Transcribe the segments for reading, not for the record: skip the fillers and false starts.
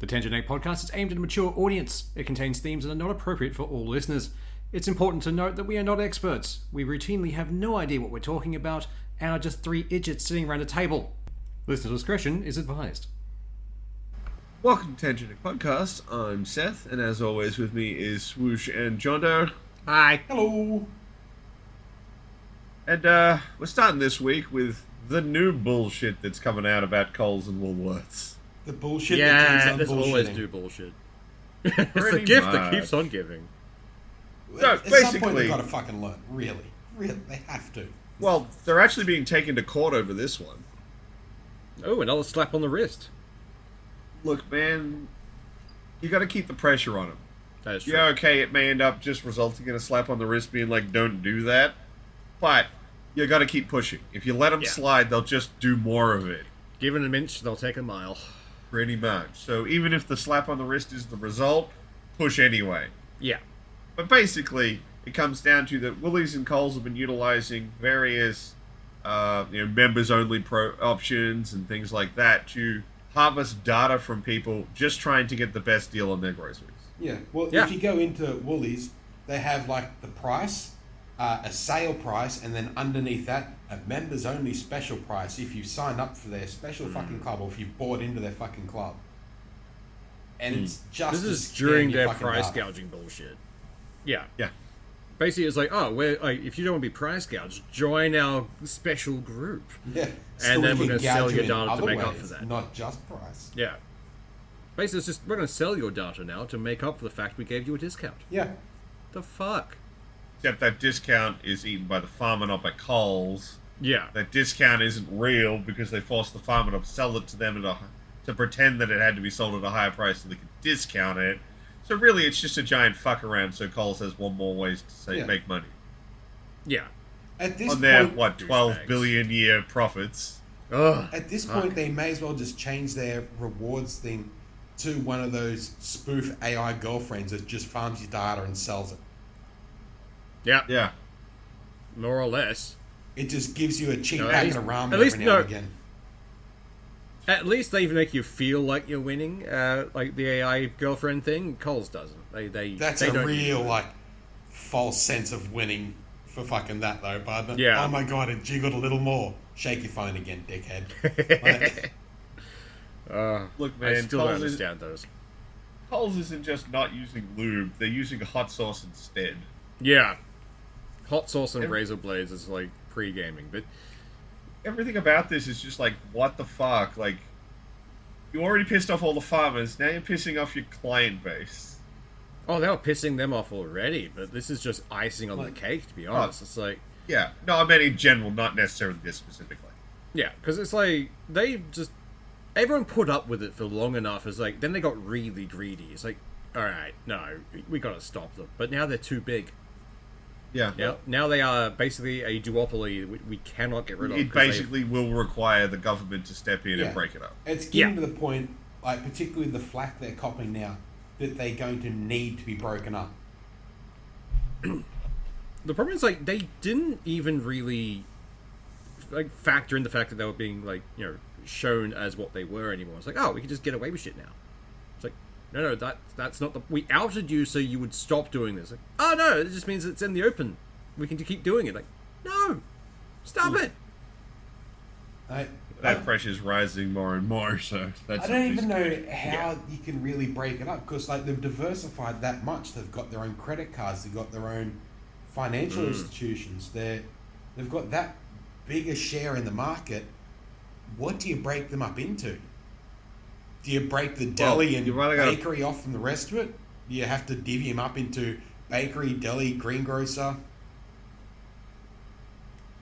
The Tangent 8 podcast is aimed at a mature audience. It contains themes that are not appropriate for all listeners. It's important to note that we are not experts. We routinely have no idea what we're talking about and are just three idiots sitting around a table. Listener discretion is advised. Welcome to Tangent 8 Podcast. I'm Seth, and as always with me is Swoosh and John Doe. Hi. Hello. And we're starting this week with the new bullshit that's coming out about Coles and Woolworths. The bullshit Yeah, that keeps there's on always bullshitting. new bullshit. It's the Pretty gift that much. keeps on giving. So, At some point basically- they've got to fucking learn. Really. They have to. Well, they're actually being taken to court over this one. Oh, another slap on the wrist. Look, man, you got to keep the pressure on them. That is true. Yeah, okay, it may end up just resulting in a slap on the wrist being like, don't do that. But you got to keep pushing. If you let them Yeah. slide, they'll just do more of it. Give it an inch, they'll take a mile. Pretty much. So even if the slap on the wrist is the result, push anyway. Yeah. But basically, it comes down to that Woolies and Coles have been utilizing various, members-only options and things like that to harvest data from people just trying to get the best deal on their groceries. Yeah. Well, Yeah. if you go into Woolies, they have like the price, a sale price, and then underneath that, a members only special price if you sign up for their special fucking club or if you've bought into their fucking club. And it's just This to is scam during your their fucking price data. gouging bullshit. Yeah. Yeah. Basically, it's like, if you don't want to be price gouged, join our special group. Yeah. And then we we're can gonna sell gouge your you in data to other make up ways, for that. Not just price. Yeah. Basically, it's just, we're going to sell your data now to make up for the fact we gave you a discount. Yeah. The fuck? Except that discount is eaten by the farmer, not by Coles. Yeah. That discount isn't real because they forced the farmer to sell it to them to pretend that it had to be sold at a higher price so they could discount it. So really, it's just a giant fuck around so Coles has one more ways to Yeah. make money. Yeah. At this On their, point, 12 douchebags. billion year profits. Ugh. At this Fuck. point, they may as well just change their rewards thing to one of those spoof AI girlfriends that just farms your data and sells it. Yeah. Yeah. More or less. It just gives you a cheap No, at packet least- of ramen at least every now no- and again. At least they make you feel like you're winning, like the AI girlfriend thing. Coles doesn't. That's they a don't real, use it. like, false sense of winning for fucking that, though, bud. Yeah. Oh my god, it jiggled a little more. Shake your phone again, dickhead. Like, Look, I man, still don't Coles, understand those. Coles isn't just not using lube, they're using hot sauce instead. Yeah. Hot sauce and Ev- razor blades is like pre-gaming, but Everything about this is just like, what the fuck? Like, you already pissed off all the farmers, now you're pissing off your client base. oh, they were pissing them off already. But this is just icing on the Like- cake, to be honest. It's like, Yeah, no, I meant in general, not necessarily this specifically. yeah, because it's like everyone put up with it for long enough. It's like then they got really greedy. It's like, all right, no, we gotta stop them. But now they're too big. Yeah, Now they are basically a duopoly we cannot get rid of. it 'cause basically will require the government to step in Yeah. and break it up. it's getting Yeah. to the point, like, particularly the flack they're copping now, that they're going to need to be broken up. the problem is like they didn't even really like factor in the fact that they were being like shown as what they were anymore. It's like, oh, we can just get away with shit now. It's like, no, that's not the. We outed you so you would stop doing this. Like, oh no, it just means it's in the open. We can keep doing it. Like, no, stop it. That pressure's rising more and more, so that's... I don't even know how you can really break it up because, like, they've diversified that much. They've got their own credit cards. They've got their own financial institutions. They've got that bigger share in the market. What do you break them up into? Do you break the deli and you've either got to- bakery off from the rest of it? Do you have to divvy them up into bakery, deli, greengrocer?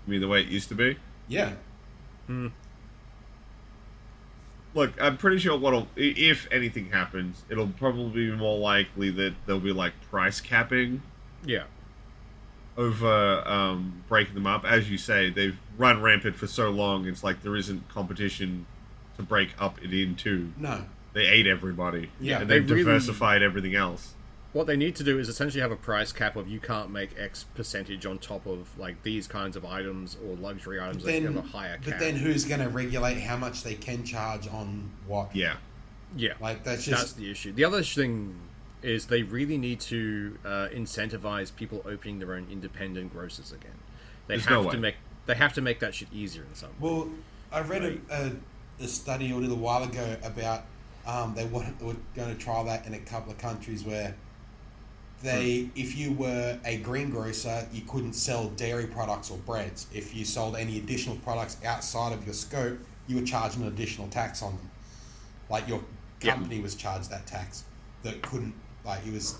I mean, the way it used to be? Yeah. Look, I'm pretty sure if anything happens, it'll probably be more likely that there'll be, like, price capping Yeah. over breaking them up. As you say, they've run rampant for so long, it's like there isn't competition to break up it into. No. They ate everybody. Yeah, and they they've really- diversified everything else. What they need to do is essentially have a price cap of you can't make X percentage on top of like these kinds of items or luxury items that have a higher cap. But then who's going to regulate how much they can charge on what? Yeah. Yeah, Like that's the issue. The other thing is they really need to incentivize people opening their own independent grocers again. They have to make that shit easier in some way. Well, I read a study a little while ago about they were going to trial that in a couple of countries where if you were a greengrocer, you couldn't sell dairy products or breads. If you sold any additional products outside of your scope, you were charged an additional tax on them. Like your company was charged that tax that couldn't, like it was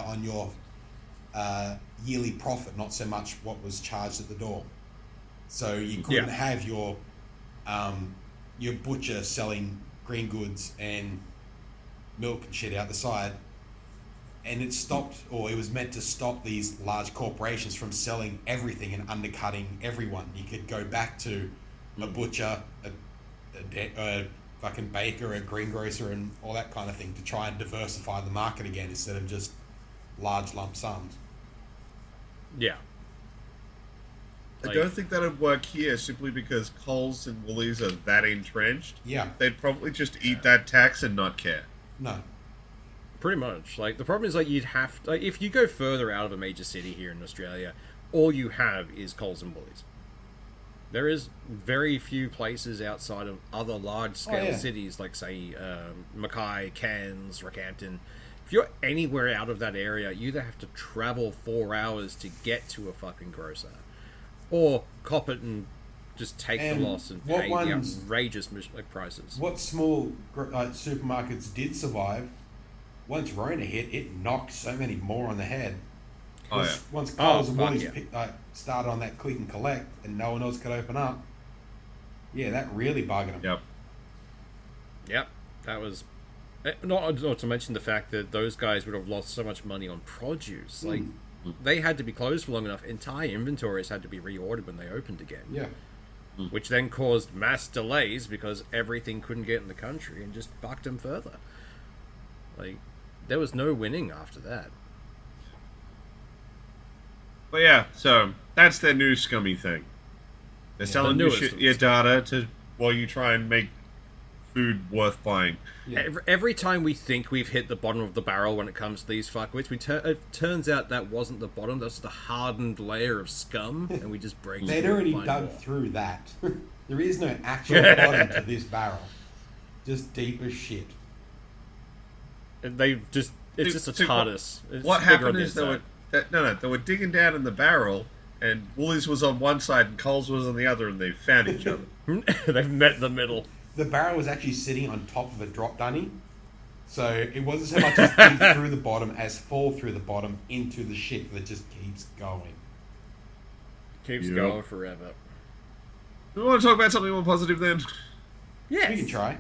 on your yearly profit, not so much what was charged at the door. So you couldn't have your butcher selling green goods and milk and shit out the side. And it stopped, or it was meant to stop these large corporations from selling everything and undercutting everyone. You could go back to a butcher, a fucking baker, a greengrocer, and all that kind of thing to try and diversify the market again instead of just large lump sums. Yeah. I don't think that would work here simply because Coles and Woolies are that entrenched. Yeah. They'd probably just eat that tax and not care. No. Pretty much. Like, the problem is, like, you'd have to, like, if you go further out of a major city here in Australia, all you have is Coles and Woolies. There is very few places outside of other large-scale cities, like, say, Mackay, Cairns, Rockhampton. If you're anywhere out of that area, you either have to travel 4 hours to get to a fucking grocer, or cop it and just take the loss and pay the outrageous prices. What small supermarkets did survive, once Rona hit, it knocked so many more on the head. Once Coles and Woolies started on that click and collect and no one else could open up, that really bugged them. Yep. That was... Not to mention the fact that those guys would have lost so much money on produce. Like, they had to be closed for long enough. Entire inventories had to be reordered when they opened again. Yeah. Which then caused mass delays because everything couldn't get in the country and just fucked them further. Like, there was no winning after that. But yeah, so that's their new scummy thing. They're selling your data while you try and make food worth buying. Yeah. Every time we think we've hit the bottom of the barrel when it comes to these fuckwits, it turns out that wasn't the bottom. That's the hardened layer of scum, and we just break. They'd already dug through that. There is no actual bottom to this barrel. Just deep as shit. It's just a TARDIS. What happened is they were digging down in the barrel, and Woolies was on one side and Coles was on the other, and they found each other. They've met in the middle. The barrel was actually sitting on top of a drop dunny, so it wasn't so much as dig through the bottom as fall through the bottom into the shit that just keeps going. Keeps going forever. Do we want to talk about something more positive then? Yeah, we can try.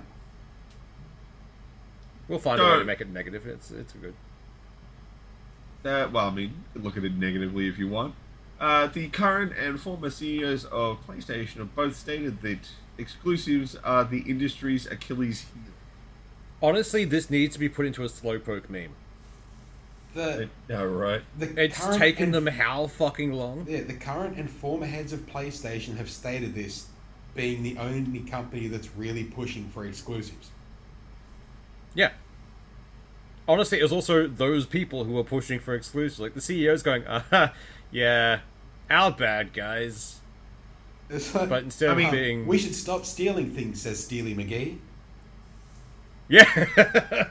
We'll find a way to make it negative. It's good. Well, I mean, you can look at it negatively if you want. The current and former CEOs of PlayStation have both stated that exclusives are the industry's Achilles heel. Honestly, this needs to be put into a slowpoke meme. Right. It's taken them how fucking long? Yeah, the current and former heads of PlayStation have stated this, being the only company that's really pushing for exclusives. Yeah. Honestly, it was also those people who were pushing for exclusives. Like, the CEO's going, yeah, our bad, guys. Like, but instead of being... We should stop stealing things, says Steely McGee. Yeah.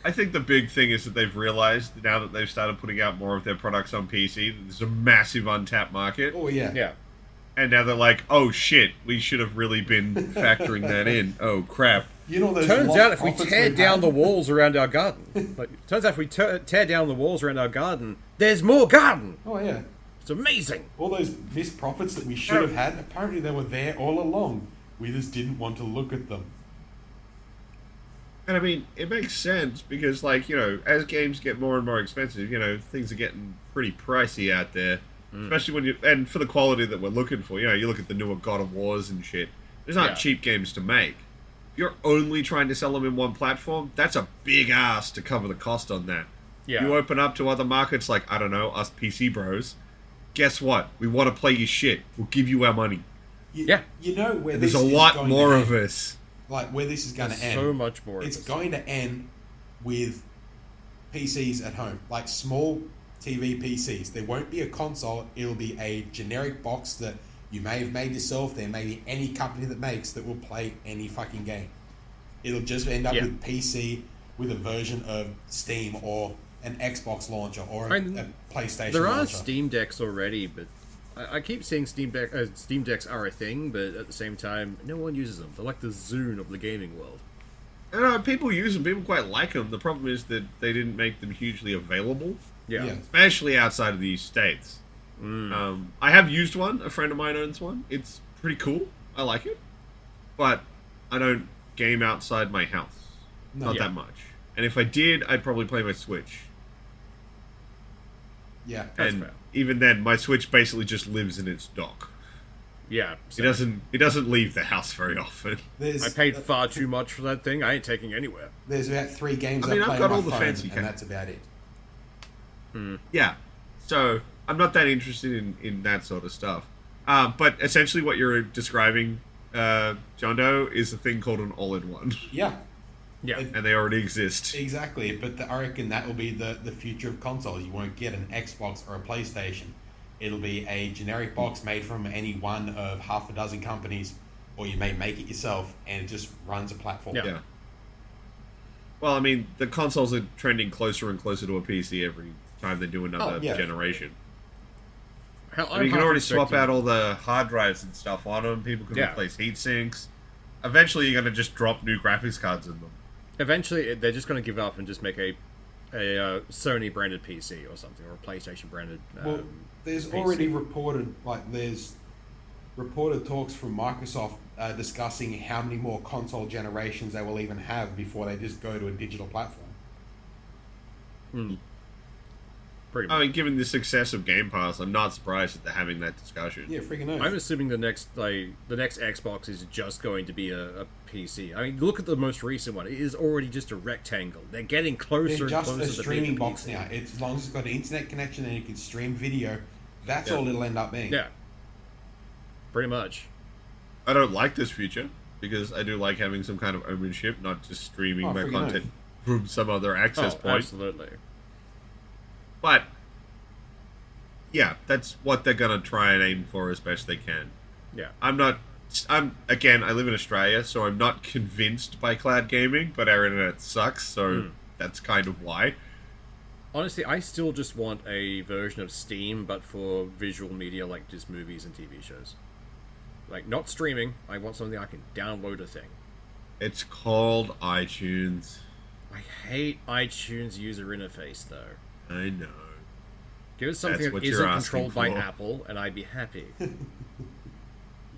I think the big thing is that they've realized, now that they've started putting out more of their products on PC, that there's a massive untapped market. Oh, yeah. Yeah. And now they're like, oh, shit, we should have really been factoring that in. Oh, crap. You know, turns out if we tear down the walls around our garden, there's more garden. Oh, yeah. It's amazing. All those missed profits that we should have had, apparently they were there all along. We just didn't want to look at them. And I mean, it makes sense because, like, you know, as games get more and more expensive, you know, things are getting pretty pricey out there. Especially when and for the quality that we're looking for. You know, you look at the newer God of Wars and shit. There's not cheap games to make. If you're only trying to sell them in one platform, that's a big ass to cover the cost on that. Yeah. You open up to other markets like, I don't know, us PC bros. Guess what? We want to play your shit. We'll give you our money. You know where there's a lot more of us. like where this is going to There's end. so much more. It's of this. going to end with PCs at home, like small TV PCs. There won't be a console. It'll be a generic box that you may have made yourself. There may be any company that makes that will play any fucking game. It'll just end up with PC with a version of Steam or an Xbox launcher or a PlayStation There are launcher. Steam Decks already, but I keep saying Steam Decks are a thing, but at the same time, no one uses them. They're like the Zune of the gaming world. I don't know, people use them. People quite like them. The problem is that they didn't make them hugely available, Yeah. especially outside of the States. I have used one. A friend of mine owns one. It's pretty cool. I like it, but I don't game outside my house. Not that much. And if I did, I'd probably play my Switch. Yeah. That's and fair. even then, my Switch basically just lives in its dock. Yeah. It doesn't leave the house very often. I paid far too much for that thing. I ain't taking anywhere. There's about 3 games I mean, I play I've got on all my the phone, fancy and that's about it. Yeah. So I'm not that interested in that sort of stuff. But essentially what you're describing, John Doe, is a thing called an all-in-one. Yeah. Yeah. And they already exist. Exactly, but I reckon that will be the future of consoles. You won't get an Xbox or a PlayStation. It'll be a generic box made from any one of half a dozen companies, or you may make it yourself, and it just runs a platform. Yeah. Well, I mean, the consoles are trending closer and closer to a PC every time they do another generation. Hell, I mean, you can half already swap expecting- out all the hard drives and stuff on them. People can replace heat sinks. Eventually, you're going to just drop new graphics cards in them. Eventually, they're just going to give up and just make a Sony branded PC or something, or a PlayStation branded. Well, there's PC. already reported talks from Microsoft discussing how many more console generations they will even have before they just go to a digital platform. Pretty I much. mean, given the success of Game Pass, I'm not surprised that they're having that discussion. Yeah, freaking knows. I'm assuming the next Xbox is just going to be a PC. I mean, look at the most recent one. It is already just a rectangle. They're getting closer They're and just closer a to streaming being a box PC. now. It's, as long as it's got an internet connection and you can stream video, that's all it'll end up being. Yeah. Pretty much. I don't like this feature because I do like having some kind of ownership, not just streaming my freaking content from some other access point. Absolutely. But yeah, that's what they're gonna try and aim for as best they can. Yeah. I live in Australia, so I'm not convinced by cloud gaming, but our internet sucks, so that's kind of why. Honestly, I still just want a version of Steam, but for visual media like just movies and TV shows. Like, not streaming. I want something I can download a thing. It's called iTunes. I hate iTunes user interface, though. I know. Give us something That's that what isn't you're asking controlled by for. Apple, and I'd be happy.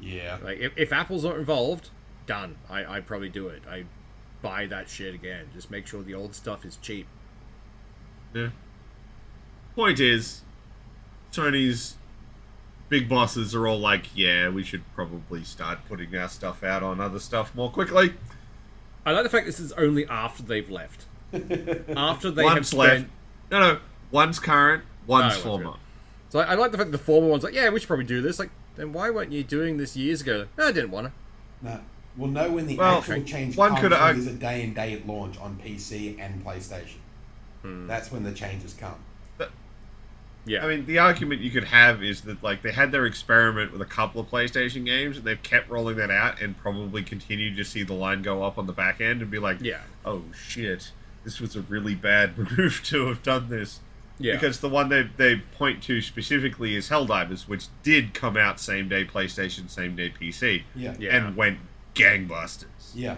Yeah. Like, if Apple's not involved, done. I'd probably do it. I'd buy that shit again. Just make sure the old stuff is cheap. Yeah. Point is, Sony's big bosses are all like, yeah, we should probably start putting our stuff out on other stuff more quickly. I like the fact this is only after they've left. After they have One's spent... left. No, one's current, one's one's former. good. So I like the fact that the former one's like, yeah, we should probably do this. Like, then why weren't you doing this years ago? No, I didn't want to. No. We'll know when the Well, actual change one comes could when arg- there's a day and date launch on PC and PlayStation. That's when the changes come. Yeah. I mean, the argument you could have is that, like, they had their experiment with a couple of PlayStation games, and they've kept rolling that out, and probably continue to see the line go up on the back end, and be like, Yeah. oh shit, this was a really bad move to have done this. Yeah. Because the one they point to specifically is Helldivers, which did come out same day PlayStation, same day PC, Yeah. Yeah. and went gangbusters. Yeah.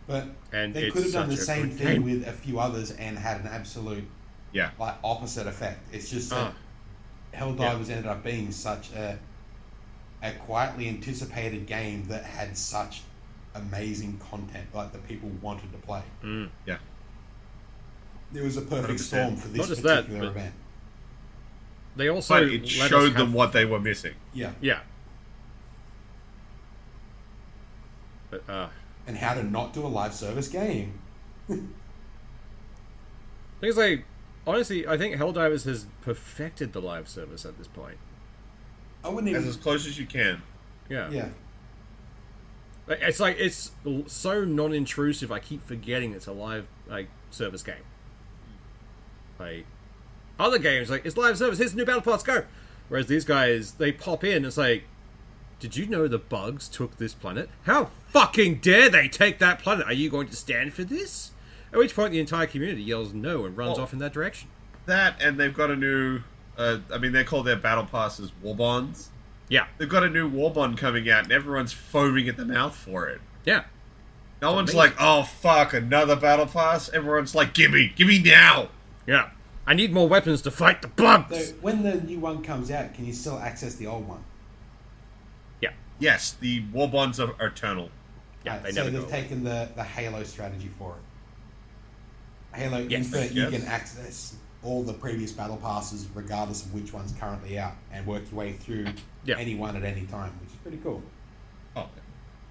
But And they it's could have done the such a same good thing game. with a few others and had an absolute Yeah. like opposite effect. It's just that Helldivers ended up being such a quietly anticipated game that had such amazing content, like that people wanted to play. Yeah. There was a perfect 100%. storm for this Not just that, particular but- event. They also But it let showed us them have- what they were missing. Yeah. Yeah. But, And how to not do a live service game. things like, honestly, I think Helldivers has perfected the live service at this point. I wouldn't even. As close as you can. Yeah. Yeah. It's so non-intrusive. I keep forgetting it's a live service game. Like other games, like it's live service. Here's the new battle pass. Go. Whereas these guys, they pop in. It's like, did you know the bugs took this planet? How fucking dare they take that planet? Are you going to stand for this? At which point, the entire community yells no and runs off in that direction. That, and they've got a new. They call their battle passes war bonds. Yeah. They've got a new war bond coming out, and everyone's foaming at the mouth for it. Yeah. No one's like, oh, fuck, another battle pass? Everyone's like, gimme now! Yeah. I need more weapons to fight the bugs! So when the new one comes out, can you still access the old one? Yeah. Yes, the war bonds are eternal. Yeah, they so never they've go taken the Halo strategy for it. Halo Yes. Infinite, you can access all the previous battle passes regardless of which one's currently out and work your way through any one at any time, which is pretty cool. Oh,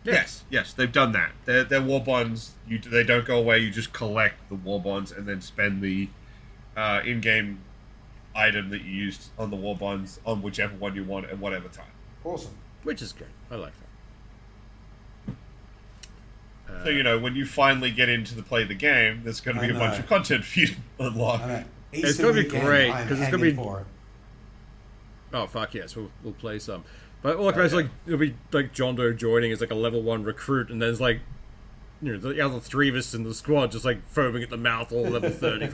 yes, they've done that. Their war bonds, they don't go away. You just collect the war bonds and then spend the in-game item that you used on the war bonds on whichever one you want at whatever time. Awesome. Which is good. I like that. So, when you finally get into the play of the game, there's going to be a bunch of content for you to unlock. It's going to be great, because it's going to be... Oh, fuck yes, we'll play some. But all it'll be like John Doe joining as like a level 1 recruit, and there's like, the other 3 of us in the squad just like foaming at the mouth, all level 30.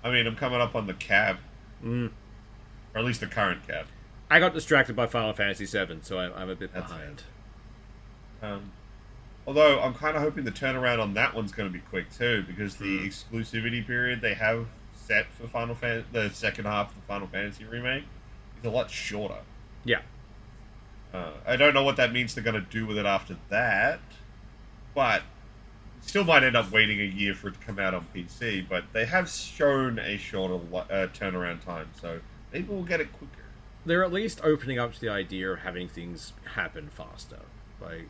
I'm coming up on the cab. Or at least the current cab. I got distracted by Final Fantasy VII, so I'm a bit behind. Although I'm kind of hoping the turnaround on that one's going to be quick too, because the exclusivity period they have set for the second half of the Final Fantasy remake is a lot shorter. Yeah. I don't know what that means they're going to do with it after that, but still might end up waiting a year for it to come out on PC. But they have shown a shorter turnaround time, so maybe we'll get it quicker. They're at least opening up to the idea of having things happen faster. Like,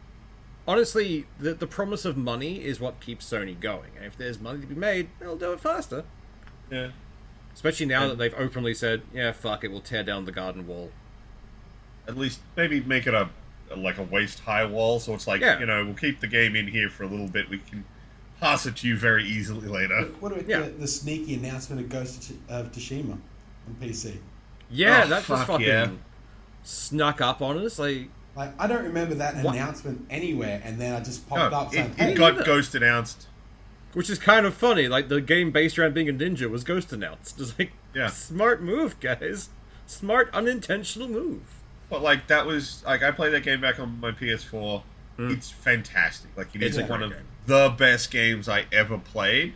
honestly, the promise of money is what keeps Sony going. And if there's money to be made, they'll do it faster. Yeah. Especially now that they've openly said, yeah, fuck it, we'll tear down the garden wall. At least maybe make it a waist-high wall, so it's like, we'll keep the game in here for a little bit. We can pass it to you very easily later. What about the sneaky announcement of Ghost of Tsushima on PC? Yeah, that just fucking snuck up on us. Like I don't remember that announcement anywhere, and then I just popped up saying, it got Ghost announced. Which is kind of funny. Like, the game based around being a ninja was Ghost announced. It's like, smart move, guys. Smart, unintentional move. But, that was... I played that game back on my PS4. It's fantastic. It is one of the best games I ever played.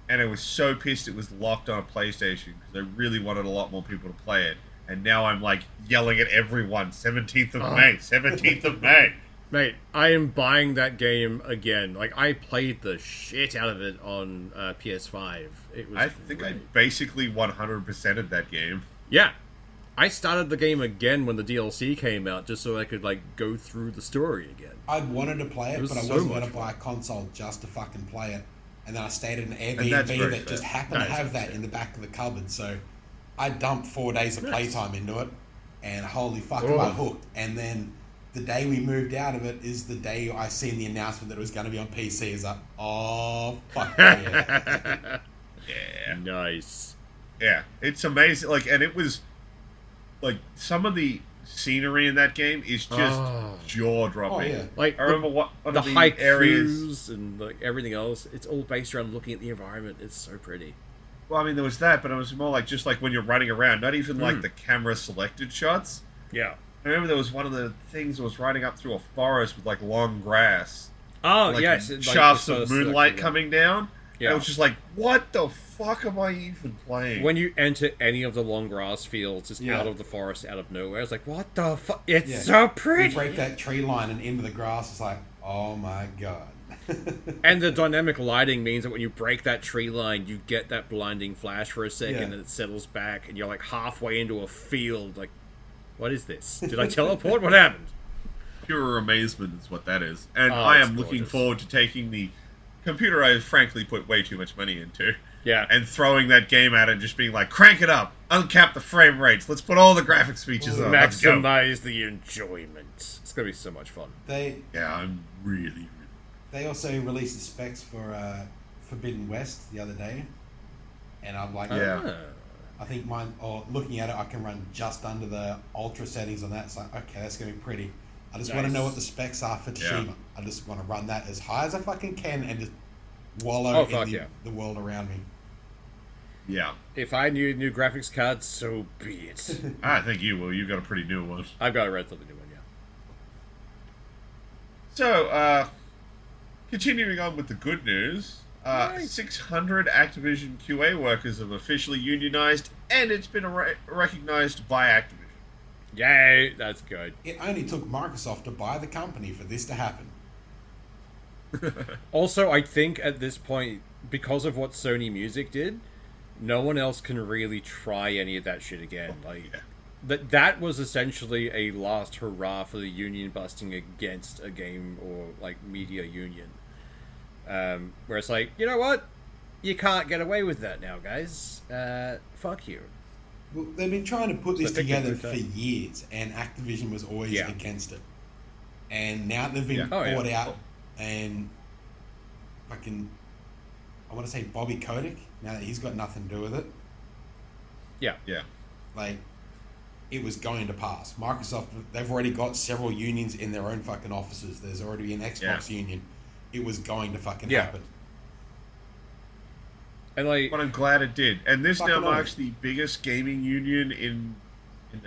And I was so pissed it was locked on a PlayStation, because I really wanted a lot more people to play it. And now I'm, yelling at everyone, 17th of May, 17th of May. Mate, I am buying that game again. I played the shit out of it on PS5. It was I think I basically 100%ed that game. Yeah. I started the game again when the DLC came out, just so I could, go through the story again. I wanted to play it, but I wasn't going to buy a console just to fucking play it. And then I stayed at an Airbnb that just happened to have that in the back of the cupboard, so I dumped 4 days of playtime into it, and holy fuck, am I hooked. And then the day we moved out of it is the day I seen the announcement that it was going to be on PC. It's like, oh, fuck yeah. Yeah. Nice. Yeah, it's amazing. And it was, some of the scenery in that game is just jaw-dropping. Oh, yeah. I remember one the of the haikus areas... and everything else, it's all based around looking at the environment. It's so pretty. Well, there was that, but it was more just when you're running around, not even the camera-selected shots. Yeah. I remember there was one of the things that was riding up through a forest with long grass. Oh, yes. Shafts of moonlight coming down. Yeah. And it was just what the fuck am I even playing? When you enter any of the long grass fields, just out of the forest, out of nowhere, it's like, what the fuck? It's so pretty! You break that tree line and into the grass, it's like, oh my god. And the dynamic lighting means that when you break that tree line, you get that blinding flash for a second, and it settles back, and you're halfway into a field, what is this? Did I teleport? What happened? Pure amazement is what that is. And I am looking forward to taking the computer I've frankly put way too much money into Yeah. and throwing that game at it and just being like, crank it up, uncap the frame rates, let's put all the graphics features on. Let's go. Maximize the enjoyment. It's going to be so much fun. Yeah, I'm really. They also released the specs for Forbidden West the other day, and I'm like, Yeah. I think mine, or looking at it, I can run just under the ultra settings on that. It's like, okay, that's going to be pretty. I just want to know what the specs are for Tsushima. Yeah. I just want to run that as high as I fucking can and just wallow in the world around me. Yeah. If I knew new graphics cards, so be it. I think you will. You've got a pretty new one. I've got a relatively new one, yeah. So, continuing on with the good news, Nice. 600 Activision QA workers have officially unionized, and it's been recognized by Activision. Yay, that's good. It only took Microsoft to buy the company for this to happen. Also, I think at this point, because of what Sony Music did, no one else can really try any of that shit again. Like, that was essentially a last hurrah for the union busting against a game or, like, media union. Where it's like, you know what? You can't get away with that now, guys. Fuck you. Well, they've been trying to put this So together for years, and Activision was always against it. And now they've been bought out, and fucking, I want to say Bobby Kotick, now that he's got nothing to do with it. Yeah. Yeah. Like, it was going to pass. Microsoft, they've already got several unions in their own fucking offices. There's already an Xbox union. It was going to fucking happen. And like, But I'm glad it did. And this Fucking now marks the biggest gaming union in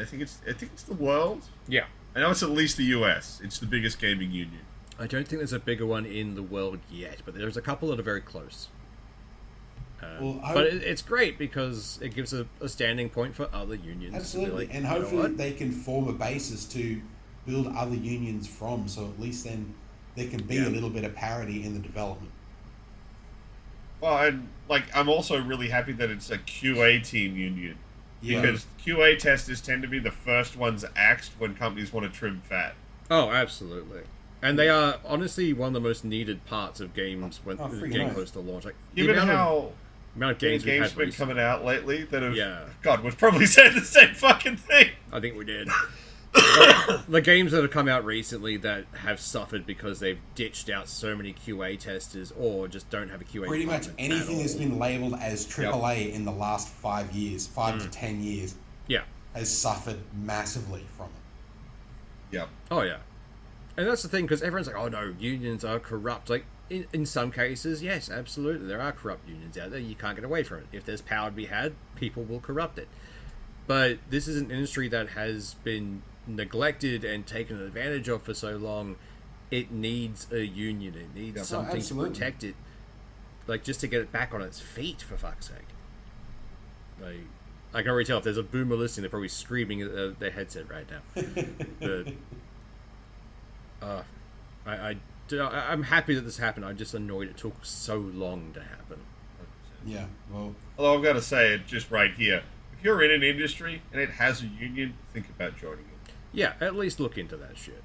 I think it's the world. yeah. I know it's at least the US. It's the biggest gaming union. I don't think there's a bigger one in the world yet, but there's a couple that are very close. But it's great because it gives a standing point for other unions. Absolutely, Like, and hopefully they can form a basis to build other unions from, so at least then there can be a little bit of parity in the development. Well, and like I'm also really happy that it's a QA team union. Yeah. Because QA testers tend to be the first ones axed when companies want to trim fat. Oh, absolutely. And they are honestly one of the most needed parts of games when getting close to launch. Like, Given how amount of games games we've have been coming out lately that have God, we've probably said the same fucking thing. I think we did. The games that have come out recently that have suffered because they've ditched out so many QA testers or just don't have a QA. Pretty much department anything at that's all. been labelled as AAA in the last 5 years, 5 to 10 years, has suffered massively from it. Yep. Oh yeah, and that's the thing because everyone's like, "Oh no, unions are corrupt." Like in some cases, yes, absolutely, there are corrupt unions out there. You can't get away from it. If there's power to be had, people will corrupt it. But this is an industry that has been neglected and taken advantage of for so long. It needs a union. It needs something to protect it, like just to get it back on its feet. For fuck's sake! Like, I can already tell if there's a boomer listening, they're probably screaming at their headset right now. But I'm happy that this happened. I'm just annoyed it took so long to happen. Yeah, well... Although I've got to say it just right here. If you're in an industry and it has a union, think about joining it. Yeah, at least look into that shit.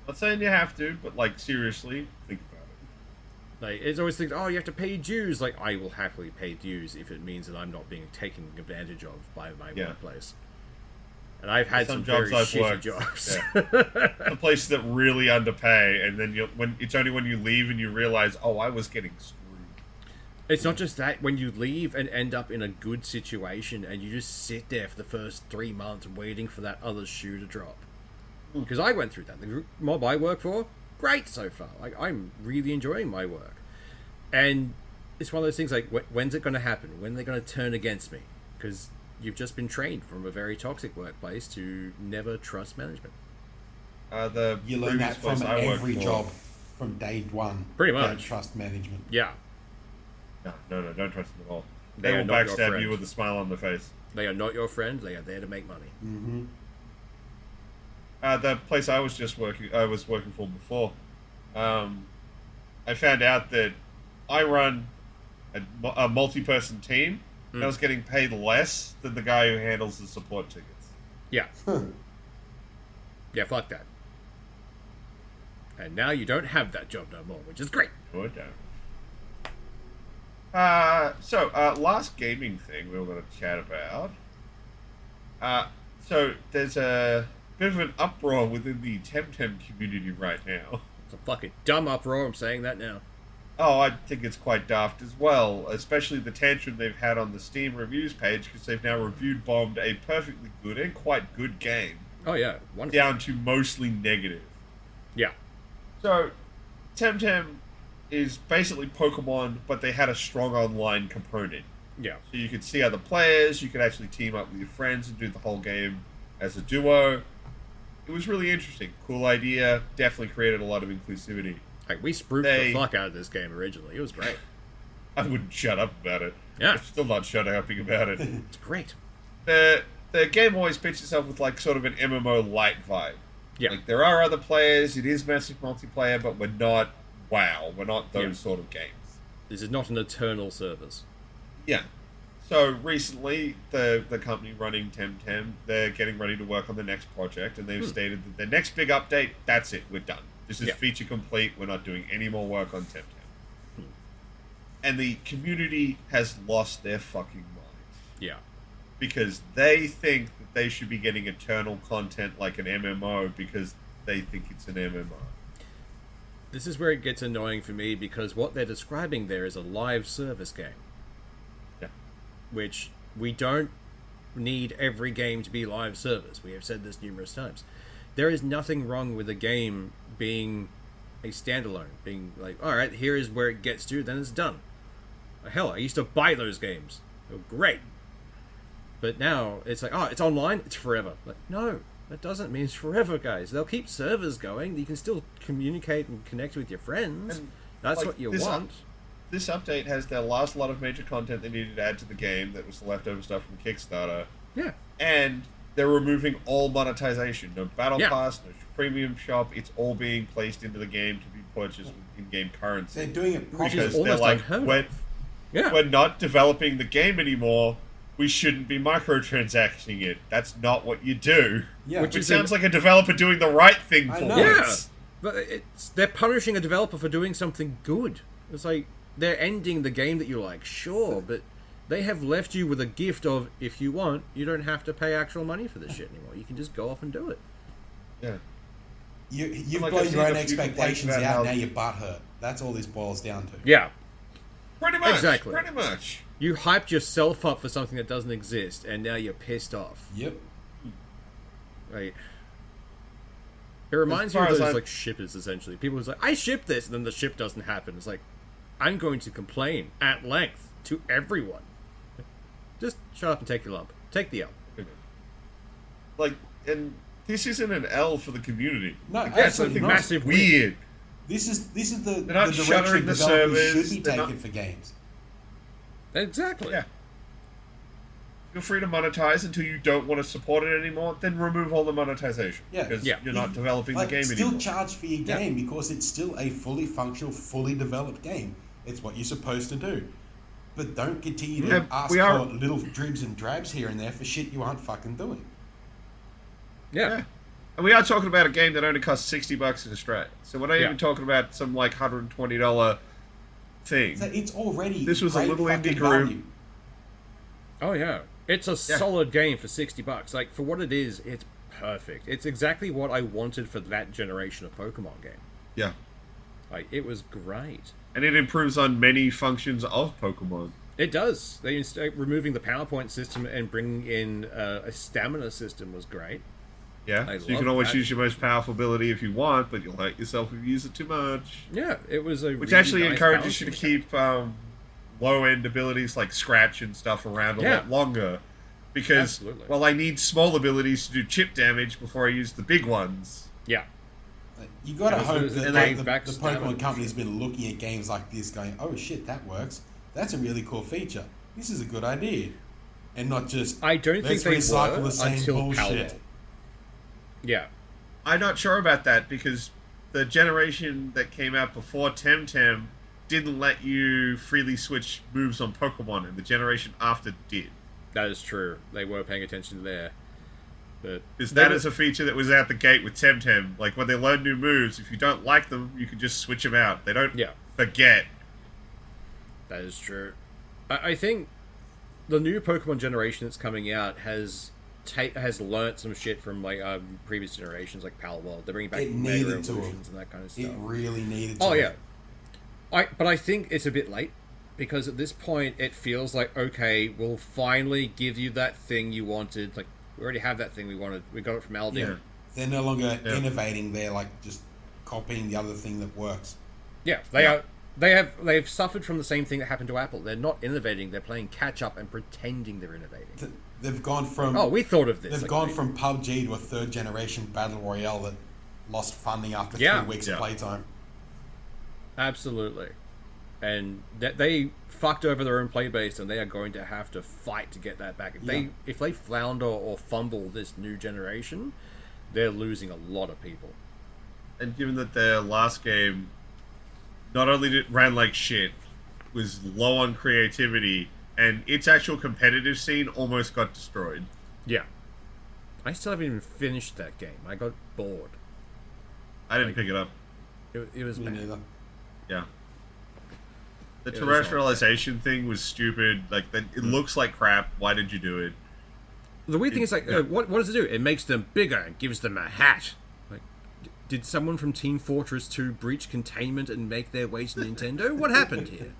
Not saying you have to, but like seriously, think about it. Like, it's always things, oh, you have to pay dues. Like, I will happily pay dues if it means that I'm not being taken advantage of by my workplace. And I've had some jobs very I've shitty worked, jobs. The places that really underpay, and then it's only when you leave and you realize, oh, I was getting screwed. It's not just that. When you leave and end up in a good situation and you just sit there for the first 3 months waiting for that other shoe to drop. Because I went through that. The mob I work for, great so far. Like, I'm really enjoying my work. And it's one of those things like, when's it going to happen? When are they going to turn against me? Because you've just been trained from a very toxic workplace to never trust management. You learn that from every job, from day one. Pretty much. Don't trust management. Yeah. No, don't trust them at all. They They are will not your backstab friend. you with a smile on their face. They are not your friend. They are there to make money. Mm-hmm. The place I was working for before, I found out that I run a multi-person team, and I was getting paid less than the guy who handles the support tickets. Yeah. Yeah, fuck that. And now you don't have that job no more, which is great. No, I don't. Last gaming thing we were going to chat about. So there's a bit of an uproar within the Temtem community right now. It's a fucking dumb uproar, I'm saying that now. Oh, I think it's quite daft as well, especially the tantrum they've had on the Steam reviews page, because they've now reviewed bombed a perfectly good and quite good game. Oh yeah, wonderful. Down to mostly negative. Yeah. So, Temtem is basically Pokemon, but they had a strong online component. Yeah. So you could see other players, you could actually team up with your friends and do the whole game as a duo. It was really interesting. Cool idea. Definitely created a lot of inclusivity. Like, we spruiked the fuck out of this game originally. It was great. I wouldn't shut up about it. Yeah. I'm still not shut up about it. It's great. The game always pitched itself with like sort of an MMO light vibe. Yeah. Like, there are other players, it is massive multiplayer, but we're not WoW. We're not those sort of games. This is not an eternal service. Yeah. So recently, the company running Temtem, they're getting ready to work on the next project, and they've stated that their next big update, that's it, we're done. This is feature complete, we're not doing any more work on Temtem. And the community has lost their fucking minds. Yeah. Because they think that they should be getting eternal content like an MMO because they think it's an MMO. This is where it gets annoying for me, because what they're describing there is a live service game. Yeah. Which we don't need every game to be live service. We have said this numerous times. There is nothing wrong with a game being a standalone, being like, alright, here is where it gets to, then it's done. Hell, I used to buy those games. They were great. But now, it's like, oh, it's online, it's forever. Like, no, that doesn't mean it's forever, guys. They'll keep servers going, you can still communicate and connect with your friends. And, that's like, what you want. This update has their last lot of major content they needed to add to the game that was the leftover stuff from Kickstarter. Yeah. And they're removing all monetization. No battle Yeah. pass, no premium shop. It's all being placed into the game to be purchased with in-game currency. They're doing it properly. Because almost they're like, unheard of. we're not developing the game anymore. We shouldn't be microtransacting it. That's not what you do. Yeah. Which sounds like a developer doing the right thing I for know. Yeah, once. but they're punishing a developer for doing something good. It's like, they're ending the game that you like, sure, but they have left you with a gift of, if you want, you don't have to pay actual money for this shit anymore. You can just go off and do it. Yeah. You've Like, got I've your seen own a few complaints expectations about out, how- now your butt hurt. That's all this boils down to. Yeah. Pretty much. Exactly. Pretty much. You hyped yourself up for something that doesn't exist, and now you're pissed off. Yep. Like, it reminds me far of as those, I'm- like, shippers, essentially. People who's like, I ship this, and then the ship doesn't happen. It's like, I'm going to complain at length to everyone. Just shut up and take your lump. Take the L. Like, and this isn't an L for the community. No, Like, that's absolutely something not. massive weird. This is the They're not direction shuttering the developers servers, should be they're taking not- for games. Exactly. Yeah. Feel free to monetize until you don't want to support it anymore, then remove all the monetization. Yeah. Because Yeah. you're not developing Like, the game still anymore. charge for your Yeah. game because it's still a fully functional, fully developed game. It's what you're supposed to do. But don't continue to Yeah, ask we are- for little dribs and drabs here and there for shit you aren't fucking doing. Yeah. And we are talking about a game that only costs $60 in Australia. So we're not Yeah. even talking about some like $120 thing. So it's already This was a great little fucking indie group. value. Oh, yeah. It's a solid game for $60. Like, for what it is, it's perfect. It's exactly what I wanted for that generation of Pokemon game. Yeah. Like, it was great. And it improves on many functions of Pokemon. It does. Removing the PowerPoint system and bringing in a stamina system was great. Yeah. I So you love can always that. use your most powerful ability if you want, but you'll hurt yourself if you use it too much. Yeah, it was a Which really actually nice encourages you to balancing keep low-end abilities like Scratch and stuff around a Yeah. lot longer. Because, Absolutely. well, I need small abilities to do chip damage before I use the big ones. Yeah. You gotta Yeah, hope so that and like, they the backstab Pokemon it. company's been looking at games like this going, oh shit, that works. That's a really cool feature. This is a good idea. And not just, I don't think let's they recycle were the same until bullshit. Palworld. Yeah. I'm not sure about that because the generation that came out before Temtem didn't let you freely switch moves on Pokemon, and the generation after did. That is true. They were paying attention there. But Because that is a feature that was out the gate with Temtem. Like, when they learn new moves, if you don't like them, you can just switch them out. They don't Yeah. forget. That is true. I think the new Pokemon generation that's coming out has learnt some shit from like previous generations, like Pal World. They're bringing back It Mega needed to Evolutions and that kind of stuff. It really needed to. Oh yeah, but I think it's a bit late because at this point it feels like, okay, we'll finally give you that thing you wanted. Like, we already have that thing we wanted. We got it from Aldi. Yeah. They're no longer innovating. They're like just copying the other thing that works. Yeah, they've suffered from the same thing that happened to Apple. They're not innovating. They're playing catch up and pretending they're innovating. They've gone from we thought of this. They've gone from PUBG to a third generation battle royale that lost funding after 3 weeks of playtime. Absolutely, and that they fucked over their own play base, and they are going to have to fight to get that back. If they flounder or fumble this new generation, they're losing a lot of people. And given that their last game not only ran like shit, was low on creativity, and its actual competitive scene almost got destroyed. Yeah. I still haven't even finished that game. I got bored. I didn't pick it up. It was Me bad. neither. Yeah. The terrestrialization thing was stupid. Like, it looks like crap. Why did you do it? The weird thing is, like, what does it do? It makes them bigger and gives them a hat. Like, did someone from Team Fortress 2 breach containment and make their way to Nintendo? What happened here?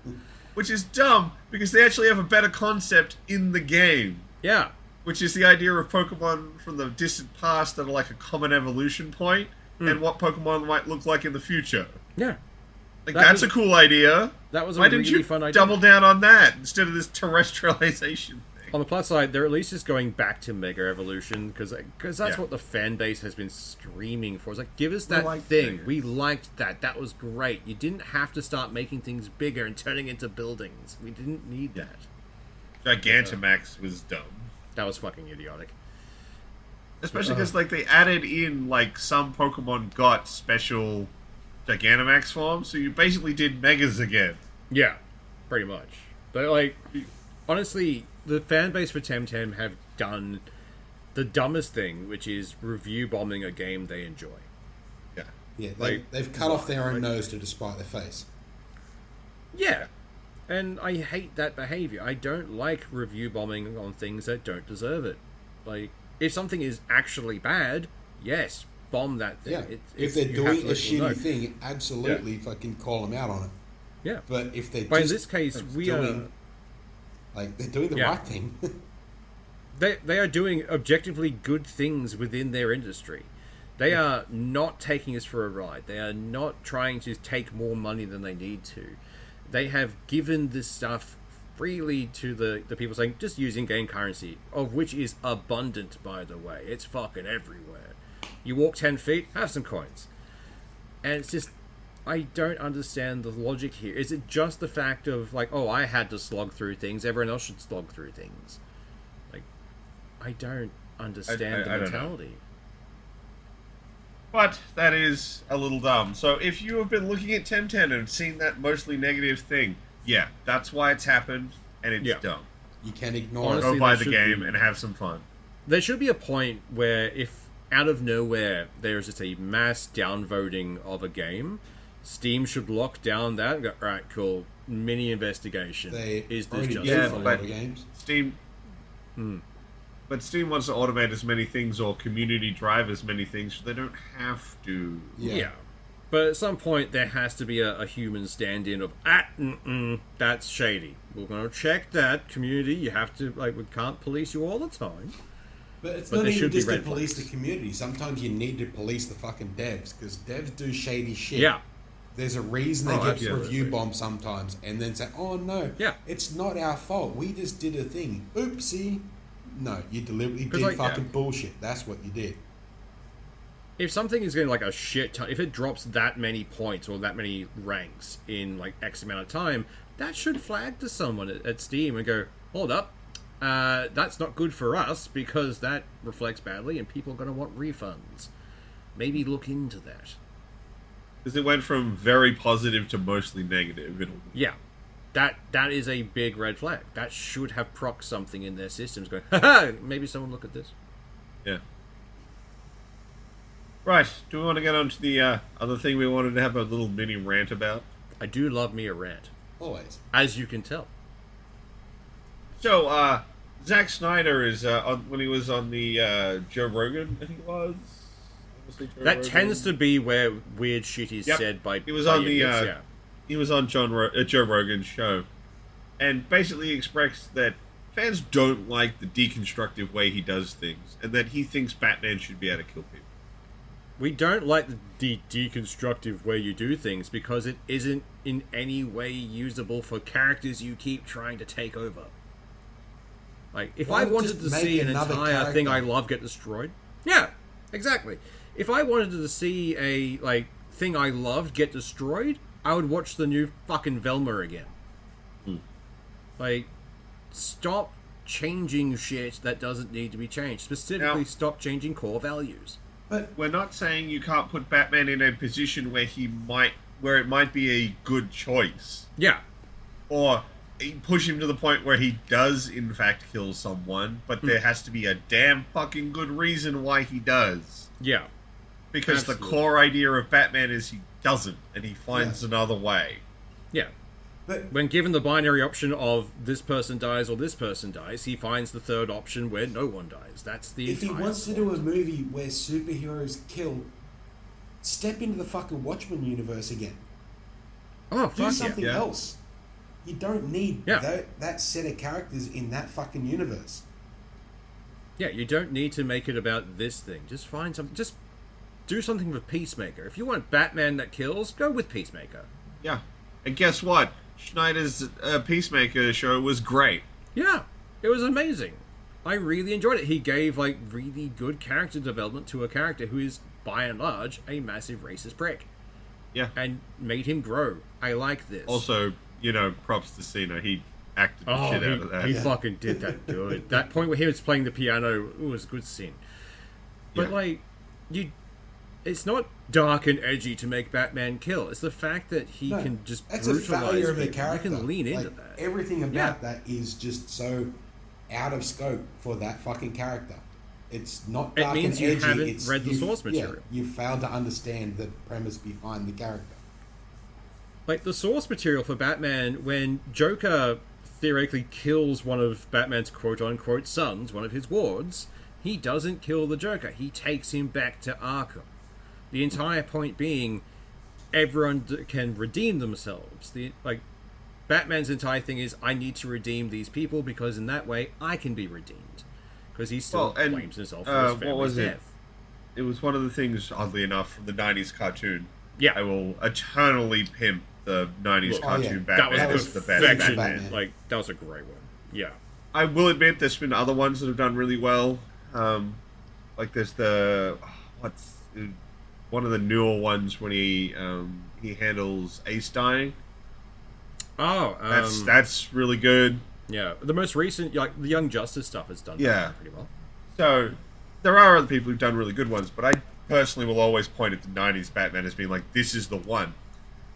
Which is dumb, because they actually have a better concept in the game. Yeah. Which is the idea of Pokemon from the distant past that are like a common evolution point, and what Pokemon might look like in the future. Yeah. Like, that's a cool idea. That was a Why really didn't you fun idea. double down on that instead of this terrestrialization thing? On the plus side, they're at least just going back to Mega Evolution, because that's what the fan base has been screaming for. It's like, give us that thing. We liked that. That was great. You didn't have to start making things bigger and turning into buildings. We didn't need that. Gigantamax was dumb. That was fucking idiotic. Especially because, like, they added in, like, some Pokemon got special Gigantamax forms, so you basically did Megas again. Yeah, pretty much. But, like, honestly, the fan base for Temtem have done the dumbest thing, which is review bombing a game they enjoy. Yeah. Yeah, they've cut off their own nose to despite their face. Yeah. And I hate that behavior. I don't like review bombing on things that don't deserve it. Like, if something is actually bad, yes, bomb that thing. Yeah. If they're doing a shitty thing, absolutely fucking call them out on it. Yeah. But if they're in this case, they're doing the right thing. They are doing objectively good things within their industry. They are not taking us for a ride. They are not trying to take more money than they need to. They have given this stuff freely to the people, saying, just use in-game currency, of which is abundant, by the way. It's fucking everywhere. You walk 10 feet, have some coins. And it's just, I don't understand the logic here. Is it just the fact of, like, oh, I had to slog through things, everyone else should slog through things? Like, I don't understand the mentality. But that is a little dumb. So if you have been looking at Temtem and seen that mostly negative thing, yeah, that's why it's happened, and it's dumb. You can ignore it. Go buy the game and have some fun. There should be a point where if out of nowhere there's just a mass downvoting of a game, Steam should lock down that and go, alright, cool, mini investigation. Is this justified? Games? Steam... But Steam wants to automate as many things or community drive as many things, so they don't have to. Yeah. But at some point, there has to be a human stand-in of, that's shady. We're going to check that. Community, you have to, like, we can't police you all the time. But it's not even just to police the community. Sometimes you need to police the fucking devs, because devs do shady shit. Yeah. There's a reason they get review bombed sometimes, and then say, oh no, it's not our fault. We just did a thing. Oopsie. No, you deliberately did fucking bullshit. That's what you did. If something is getting like a shit ton, if it drops that many points or that many ranks in like X amount of time, that should flag to someone at Steam and go, hold up, that's not good for us because that reflects badly and people are going to want refunds. Maybe look into that. Because it went from very positive to mostly negative. Yeah. That is a big red flag. That should have procced something in their systems going, haha, maybe someone look at this. Yeah. Right, do we want to get on to the other thing we wanted to have a little mini rant about? I do love me a rant. Always. As you can tell. So, Zack Snyder is when he was on the Joe Rogan, I think it was. That tends to be where weird shit is said by. He was by on the. idiots, He was on Joe Rogan's show, and basically expressed that fans don't like the deconstructive way he does things, and that he thinks Batman should be able to kill people. We don't like the deconstructive way you do things because it isn't in any way usable for characters you keep trying to take over. Like, if I wanted to see an entire thing I love get destroyed, yeah, exactly. If I wanted to see a thing I loved get destroyed, I would watch the new fucking Velma again. Like, stop changing shit that doesn't need to be changed. Specifically, stop changing core values. But we're not saying you can't put Batman in a position where it might be a good choice. Yeah. Or push him to the point where he does, in fact, kill someone, but there has to be a damn fucking good reason why he does. Yeah. Because the core idea of Batman is he doesn't, and he finds another way. Yeah. But when given the binary option of this person dies or this person dies, he finds the third option where no one dies. That's the If he wants to do a movie where superheroes kill, step into the fucking Watchmen universe again. Oh, do something else. You don't need that set of characters in that fucking universe. Yeah, you don't need to make it about this thing. Just find something. Just do something with Peacemaker. If you want Batman that kills, go with Peacemaker. Yeah. And guess what? Schneider's Peacemaker show was great. Yeah, it was amazing. I really enjoyed it. He gave really good character development to a character who is, by and large, a massive racist prick. Yeah. And made him grow. I like this. Also, props to Cena. He acted the shit out of that. He fucking did that good. That point where he was playing the piano was a good scene. But, it's not dark and edgy to make Batman kill. It's the fact that he can just brutalize a failure of the people. character. You can lean into that. Everything about that is just so out of scope for that fucking character. It's not dark and edgy. It means you haven't read the source material. Yeah, you failed to understand the premise behind the character. Like, the source material for Batman, when Joker theoretically kills one of Batman's quote-unquote sons, one of his wards, he doesn't kill the Joker. He takes him back to Arkham. The entire point being, everyone can redeem themselves. Batman's entire thing is, I need to redeem these people because in that way, I can be redeemed. Because he still blames himself for his family's death. It was one of the things, oddly enough, from the 90s cartoon. Yeah. I will eternally pimp the 90s cartoon Batman. That was the best Batman. That was a great one. Yeah. I will admit there's been other ones that have done really well. There's one of the newer ones when he handles Ace dying. That's really good. Yeah, the most recent, the Young Justice stuff has done pretty well. So there are other people who've done really good ones, but I personally will always point at the 90s Batman as being this is the one,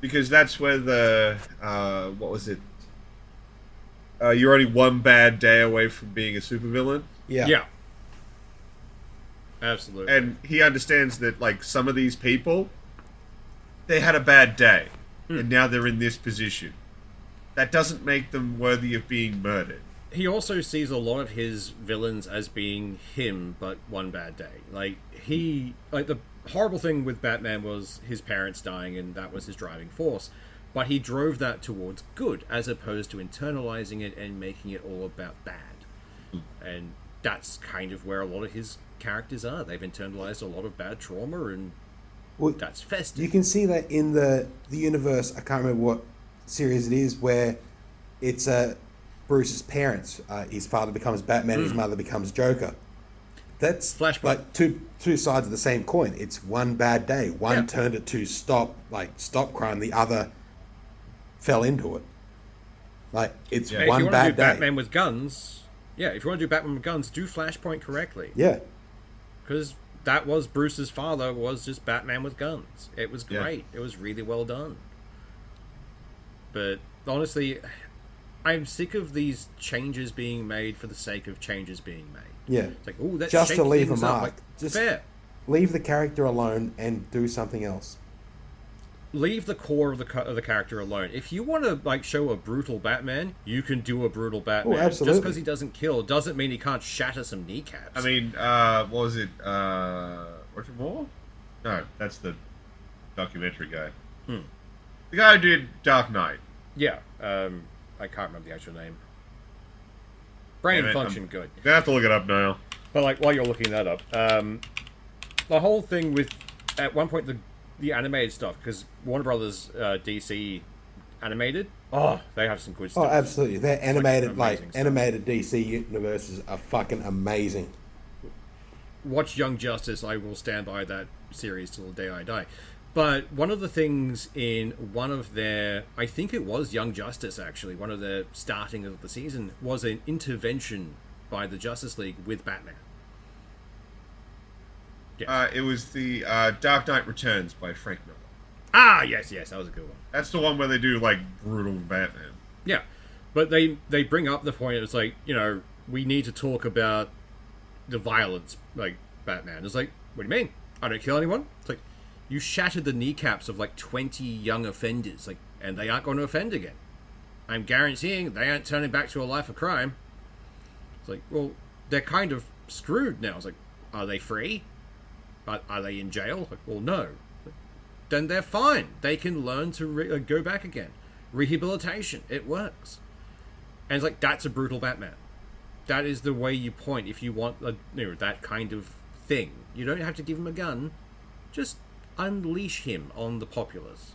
because that's where the what was it? You're only one bad day away from being a supervillain. Yeah. Absolutely. And he understands that, some of these people, they had a bad day, and now they're in this position. That doesn't make them worthy of being murdered. He also sees a lot of his villains as being him, but one bad day. The horrible thing with Batman was his parents dying, and that was his driving force. But he drove that towards good, as opposed to internalizing it and making it all about bad. And that's kind of where a lot of his characters are. They've internalized a lot of bad trauma, and that's festive. You can see that in the universe. I can't remember what series it is, where it's Bruce's parents. His father becomes Batman, his mother becomes Joker. That's Flashpoint. Two sides of the same coin. It's one bad day. One turned it to stop crime. The other fell into it. It's one bad day. If you want to do Batman with guns, if you want to do Batman with guns, do Flashpoint correctly. Yeah. Because that was Bruce's father, was just Batman with guns. It was great. It was really well done. But honestly, I'm sick of these changes being made for the sake of changes being made. Yeah. It's let's just shake to leave a things up. mark. Just fair. Leave the character alone and do something else. leave the core of the character alone. If you want to like show a brutal Batman, you can do a brutal Batman. absolutely. Just because he doesn't kill doesn't mean he can't shatter some kneecaps. I mean, what was it? Roger Moore? No, that's the documentary guy. The guy who did Dark Knight. yeah, I can't remember the actual name. Brain Damn it, function I'm good. Gonna have to look it up now. But like while you're looking that up, the whole thing with at one point the animated stuff, because Warner Brothers DC animated, they have some good stuff. Oh, absolutely. Their animated, amazing stuff. animated DC universes are fucking amazing. Watch Young Justice. I will stand by that series till the day I die. But one of the things in one of their, I think it was Young Justice actually, one of the starting of the season was an intervention by the Justice League with Batman. It was the Dark Knight Returns by Frank Miller. Ah, yes, that was a good one. That's the one where they do like brutal Batman. Yeah, but they bring up the point. It's like, we need to talk about the violence, like Batman. It's like, what do you mean? I don't kill anyone. It's like, you shattered the kneecaps of like 20 young offenders, like, and they aren't going to offend again. I'm guaranteeing they aren't turning back to a life of crime. It's like, well, they're kind of screwed now. It's like, are they free? Are they in jail? Like, well, no. Then they're fine. They can learn to go back again. Rehabilitation. It works. And it's like, that's a brutal Batman. That is the way you point if you want that kind of thing. You don't have to give him a gun. Just unleash him on the populace.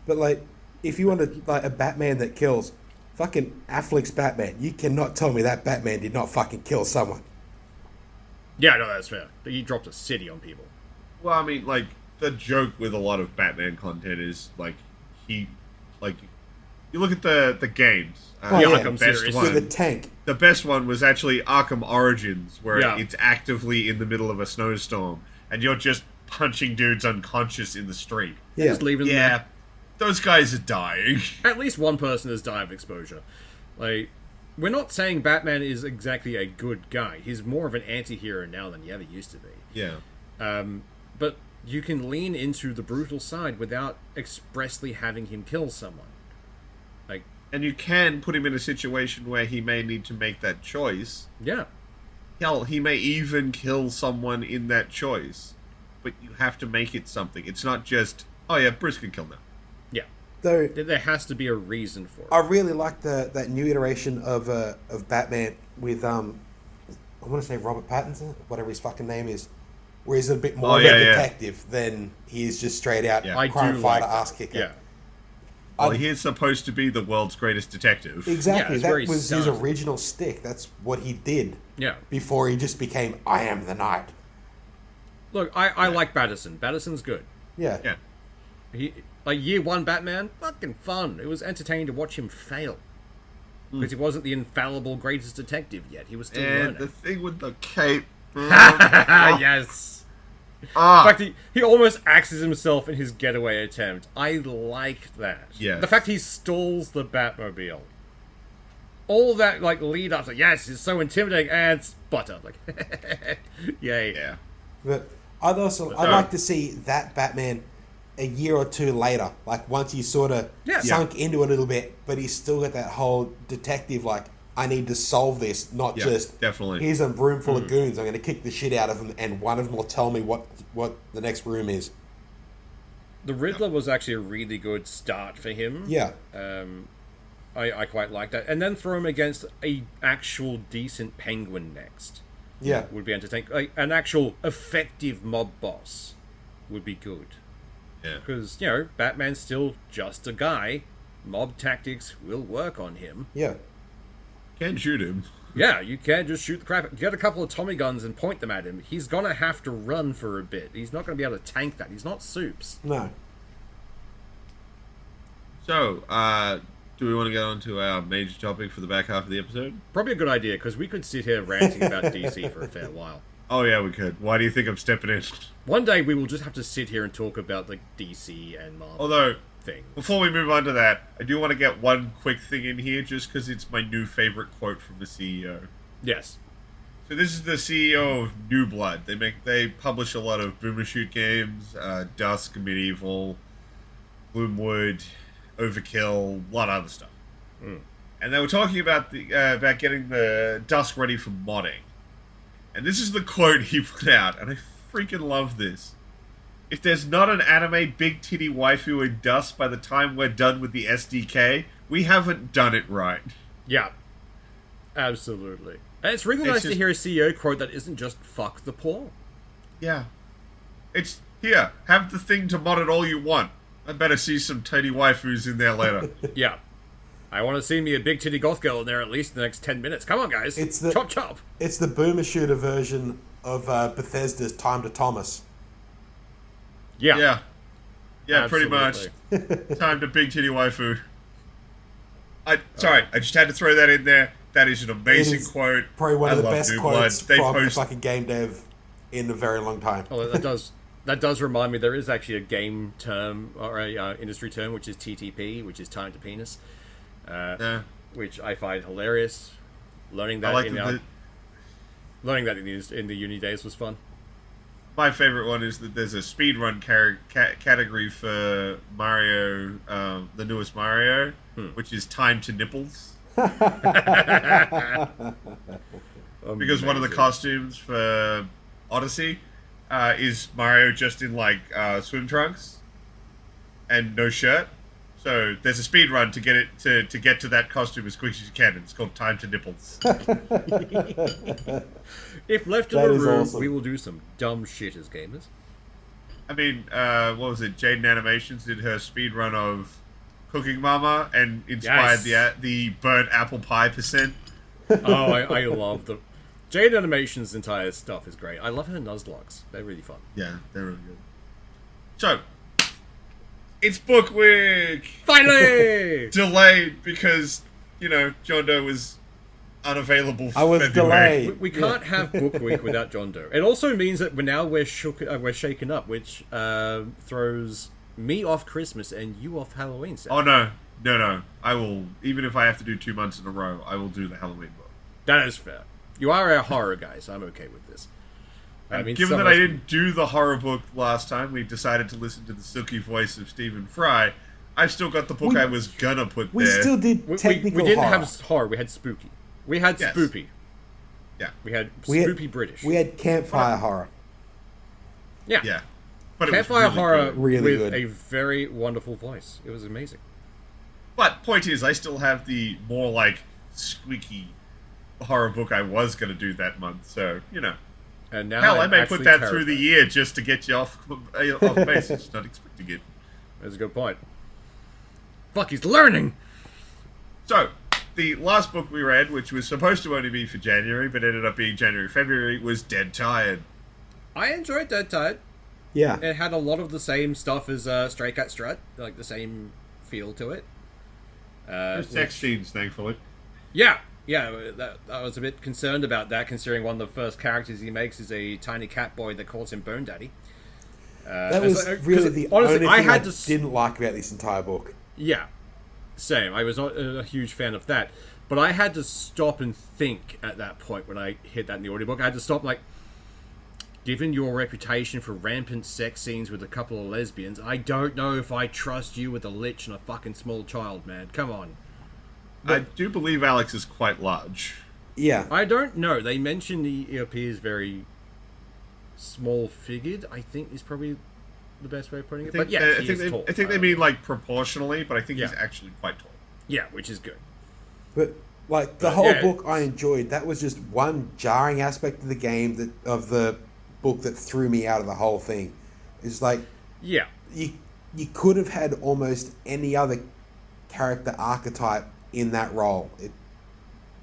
But like, if you wanted like a Batman that kills, fucking Affleck's Batman, you cannot tell me that Batman did not fucking kill someone. Yeah, no, that's fair. He dropped a city on people. Well, I mean, like, the joke with a lot of Batman content is, like, you look at the games. Arkham the best series. With the one. tank. The best one was actually Arkham Origins, where Yeah. it's actively in the middle of a snowstorm, and you're just punching dudes unconscious in the street. Yeah. Just leave him Yeah, those guys are dying. there. At least one person has died of exposure. Like, we're not saying Batman is exactly a good guy. He's more of an anti-hero now than he ever used to be. Yeah. But you can lean into the brutal side without expressly having him kill someone. Like, And you can put him in a situation where he may need to make that choice. yeah. Hell, he may even kill someone in that choice. But you have to make it something. It's not just, oh yeah, Bruce can kill now. Yeah. Though There has to be a reason for it. I really like that new iteration of Batman with I want to say Robert Pattinson, whatever his fucking name is, where he's a bit more of a detective than he is just straight out I crime do fighter like that. ass kicker. Yeah. Well, he is supposed to be the world's greatest detective. Exactly, it's that very was his stunned. original stick. That's what he did Yeah. before he just became I am the Knight. Look, I like Batterson. Batterson's good. Yeah. Yeah. He like year one Batman, fucking fun. It was entertaining to watch him fail. Because he wasn't the infallible greatest detective yet. He was still And learning. the thing with the cape. Yes. In Ah, fact, he almost axes himself in his getaway attempt. I like that. Yes. The fact he stalls the Batmobile. All that like lead up to yes, it's so intimidating and sputter. Like yay. yeah. But I'd like to see that Batman a year or two later, like once he's sort of sunk into it a little bit, but he's still got that whole detective, like, I need to solve this, not just, definitely. here's a room full of goons, I'm going to kick the shit out of them, and one of them will tell me what the next room is. The Riddler was actually a really good start for him. Yeah. I quite like that. And then throw him against a actual decent Penguin next. Yeah. Would be entertaining. Like, an actual effective mob boss would be good. Yeah. Because, Batman's still just a guy. Mob tactics will work on him. Yeah. Can't shoot him. Yeah, you can't just shoot the crap. Get a couple of Tommy guns and point them at him. He's going to have to run for a bit. He's not going to be able to tank that. He's not Soups. No. So, do we want to get on to our major topic for the back half of the episode? Probably a good idea, because we could sit here ranting about DC for a fair while. Oh yeah, we could. Why do you think I'm stepping in? One day we will just have to sit here and talk about like DC and Marvel Although, things. before we move on to that, I do want to get one quick thing in here, just because it's my new favorite quote from the CEO. Yes. So this is the CEO of New Blood. They publish a lot of Boomer Shoot games, Dusk, Medieval, Gloomwood, Overkill, a lot of other stuff. And they were talking about about getting the Dusk ready for modding. And this is the quote he put out, and I freaking love this. If there's not an anime big titty waifu in Dusk by the time we're done with the SDK, we haven't done it right. Yeah. Absolutely. And it's really nice to hear a CEO quote that isn't just fuck the poor. Yeah. It's, here, have the thing to mod it all you want. I better see some titty waifus in there later. Yeah. I want to see me a big titty goth girl in there at least in the next 10 minutes. Come on, guys. Chop chop. It's the boomer shooter version of Bethesda's Time to Thomas. Yeah. Yeah, pretty much. Time to big titty waifu. I just had to throw that in there. That is an amazing quote. Probably one of the best quotes from a fucking game dev in a very long time. Oh, that does remind me. There is actually a game term or a industry term, which is TTP, which is time to penis, which I find hilarious. Learning that in the uni days was fun. My favorite one is that there's a speedrun category for Mario, the newest Mario, which is time to nipples. Because one of the costumes for Odyssey is Mario just in like swim trunks and no shirt. So there's a speed run to get it to get to that costume as quick as you can. And it's called Time to Nipples. If left in the room, awesome. We will do some dumb shit as gamers. I mean, what was it? Jaden Animations did her speed run of Cooking Mama and inspired the burnt apple pie percent. Oh, I love the Jade Animation's entire stuff is great. I love her Nuzlockes. They're really fun. Yeah, they're really good. So, it's book week! Finally! Delayed because, John Doe was unavailable for I was February. delayed. We can't have book week without John Doe. It also means that we're shaken up, which throws me off Christmas and you off Halloween. Oh, no. I will, even if I have to do 2 months in a row, I will do the Halloween book. That is fair. You are a horror guy, so I'm okay with this. Given that I didn't do the horror book last time, we decided to listen to the silky voice of Stephen Fry. I've still got the book I was gonna put there. We still did technical we didn't horror. have horror, we had spooky. We had spoopy. Yeah. We had spoopy British. We had campfire horror. Yeah. Yeah. But campfire it was horror really with good. a very wonderful voice. It was amazing. But point is, I still have the more like squeaky horror book I was going to do that month, so And now hell, I may put that terrified. through the year just to get you off base. It's not expecting it. That's a good point. Fuck, he's learning. So the last book we read, which was supposed to only be for January, but ended up being January-February, was Dead Tired. I enjoyed Dead Tired. Yeah, It had a lot of the same stuff as Stray Cat Strut, like the same feel to it. Sex scenes, thankfully. Yeah, I was a bit concerned about that, considering one of the first characters he makes is a tiny cat boy that calls him Bone Daddy. that was really the only thing I didn't like about this entire book. Yeah, same. I was not a huge fan of that. But I had to stop and think at that point when I hit that in the audiobook. I had to stop, like, given your reputation for rampant sex scenes with a couple of lesbians, I don't know if I trust you with a lich and a fucking small child, man. Come on. I do believe Alex is quite large. Yeah. I don't know. They mentioned he appears very small-figured, I think is probably the best way of putting it. But yeah, he is tall. I think they mean like proportionally, but I think he's actually quite tall. Yeah, which is good. But like the whole book I enjoyed. That was just one jarring aspect of the game of the book that threw me out of the whole thing. It's like you could have had almost any other character archetype in that role. It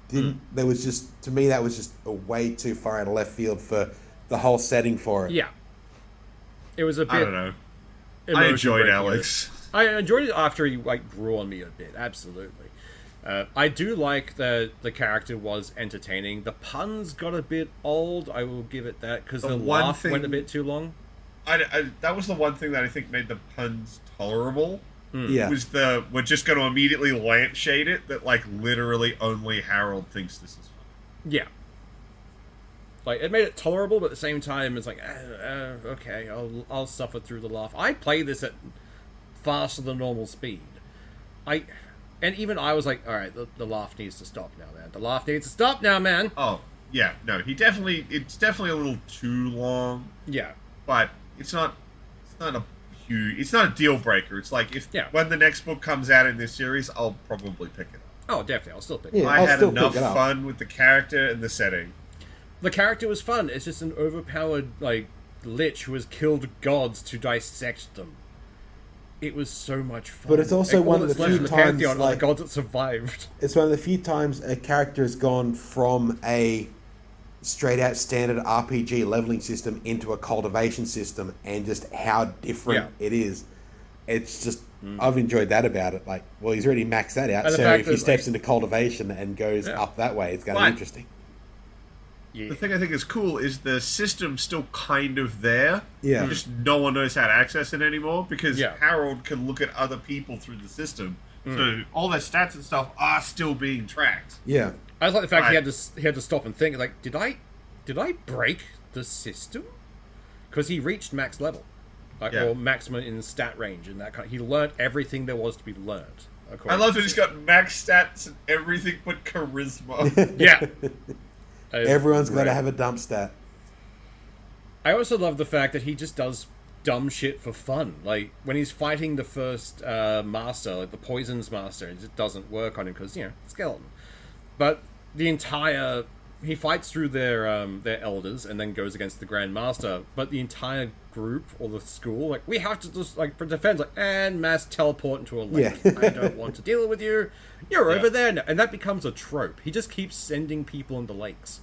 didn't. There was just, to me, that was just a way too far out of left field for the whole setting for it. Yeah, it was a bit. I don't know. I enjoyed Alex. I enjoyed it after he grew on me a bit. Absolutely. I do like that the character was entertaining. The puns got a bit old. I will give it that, because the laugh went a bit too long. That was the one thing that I think made the puns tolerable. Yeah. Was we're just going to immediately lampshade it that literally only Harold thinks this is fun. Yeah. It made it tolerable, but at the same time, it's okay, I'll suffer through the laugh. I play this at faster than normal speed. And even I was like, all right, the laugh needs to stop now, man. The laugh needs to stop now, man. Oh, yeah, no, it's definitely a little too long. Yeah. But it's not a deal breaker. It's like when the next book comes out in this series, I'll probably pick it up. Oh, definitely, I'll still pick it up. I had enough fun with the character and the setting. The character was fun. It's just an overpowered, like, lich who has killed gods to dissect them. It was so much fun. But it's also one of the few times, like, gods that survived. It's one of the few times a character has gone from a straight-out standard RPG leveling system into a cultivation system, and just how different it is. It's just... I've enjoyed that about it. Like, well, he's already maxed that out, so if he steps into cultivation and goes up that way, it's going to be interesting. Yeah. The thing I think is cool is the system's still kind of there. Yeah. Just no one knows how to access it anymore, because Harold can look at other people through the system. So all their stats and stuff are still being tracked. Yeah. I just like the fact he had to stop and think, like, did I break the system? Because he reached max level. Or maximum in stat range, and that kind of, he learned everything there was to be learned. I love that he's got max stats and everything but charisma. Yeah. Everyone's got to have a dump stat. I also love the fact that he just does dumb shit for fun. Like, when he's fighting the first master, like the poisons master, it just doesn't work on him because, skeleton. But he fights through their elders and then goes against the Grand Master. But the entire group or the school, like, we have to just, like, for defense, like, and mass teleport into a lake. I don't want to deal with you. You're over there now. And that becomes a trope. He just keeps sending people into lakes.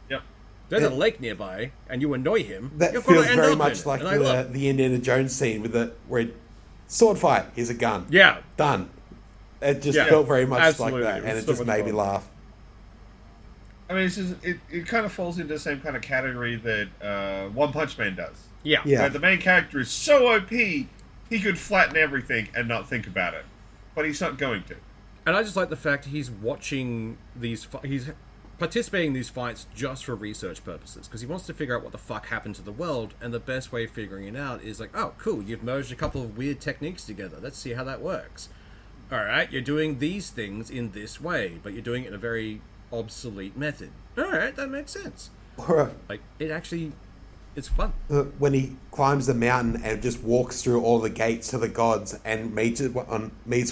Yep. There's a lake nearby, and you annoy him. That feels very much like the Indiana Jones scene where sword fight. Here's a gun. Yeah. Done. It just felt very much like that, and it just made me laugh. I mean, it kind of falls into the same kind of category that One Punch Man does. Yeah. Where the main character is so OP, he could flatten everything and not think about it. But he's not going to. And I just like the fact he's watching he's participating in these fights just for research purposes, because he wants to figure out what the fuck happened to the world, and the best way of figuring it out is like, oh, cool, you've merged a couple of weird techniques together. Let's see how that works. Alright, you're doing these things in this way, but you're doing it in a very obsolete method. Alright, that makes sense. Like, it's fun. When he climbs the mountain and just walks through all the gates to the gods and meets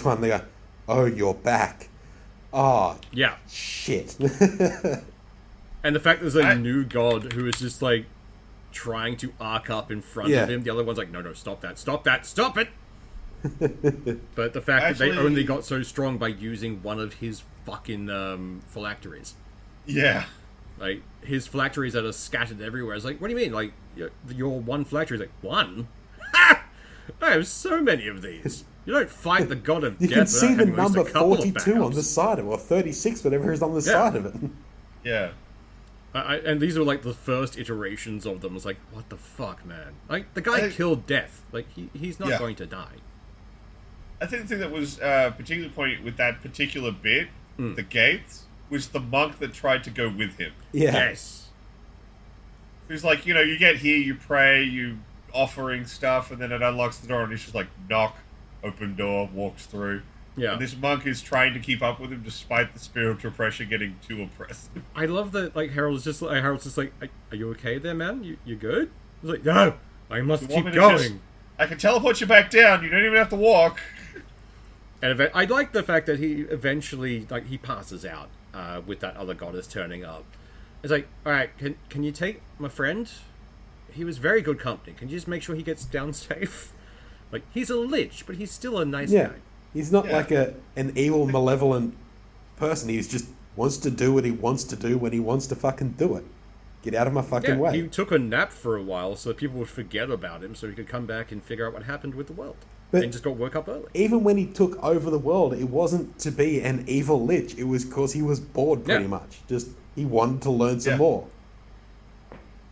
one, they go, oh, you're back. Oh, yeah. Shit. And the fact there's a new god who is just, like, trying to arc up in front of him. The other one's like, no, stop that, stop it! But the fact that they only got so strong by using one of his fucking phylacteries. Yeah. Like, his phylacteries that are scattered everywhere. It's like, what do you mean? Like, your one phylactery is like, one? Ha! I have so many of these. You don't fight the god of death. You can see the number 42 on the side of it, or 36, whatever is on the side of it. Yeah. And these are like the first iterations of them. It's like, what the fuck, man? Like, the guy killed death. Like, he's not going to die. I think the thing that was particularly poignant with that particular bit, the gates, was the monk that tried to go with him. Yeah. Yes. He's like, you get here, you pray, you offering stuff, and then it unlocks the door, and he's just like, knock, open door, walks through. Yeah. And this monk is trying to keep up with him despite the spiritual pressure getting too oppressive. I love that, like, Harold's just like, are you okay there, man? You good? He's like, no, I must keep going. I can teleport you back down, you don't even have to walk. And I like the fact that he eventually, like, he passes out with that other goddess turning up. It's like, alright, can you take my friend? He was very good company. Can you just make sure he gets down safe? Like, he's a lich, but he's still a nice guy. He's not like an evil, malevolent person. He just wants to do what he wants to do when he wants to fucking do it. Get out of my fucking way. He took a nap for a while so that people would forget about him so he could come back and figure out what happened with the world. But and just got woke up early. Even when he took over the world, it wasn't to be an evil lich. It was because he was bored, pretty much. Just, he wanted to learn some more.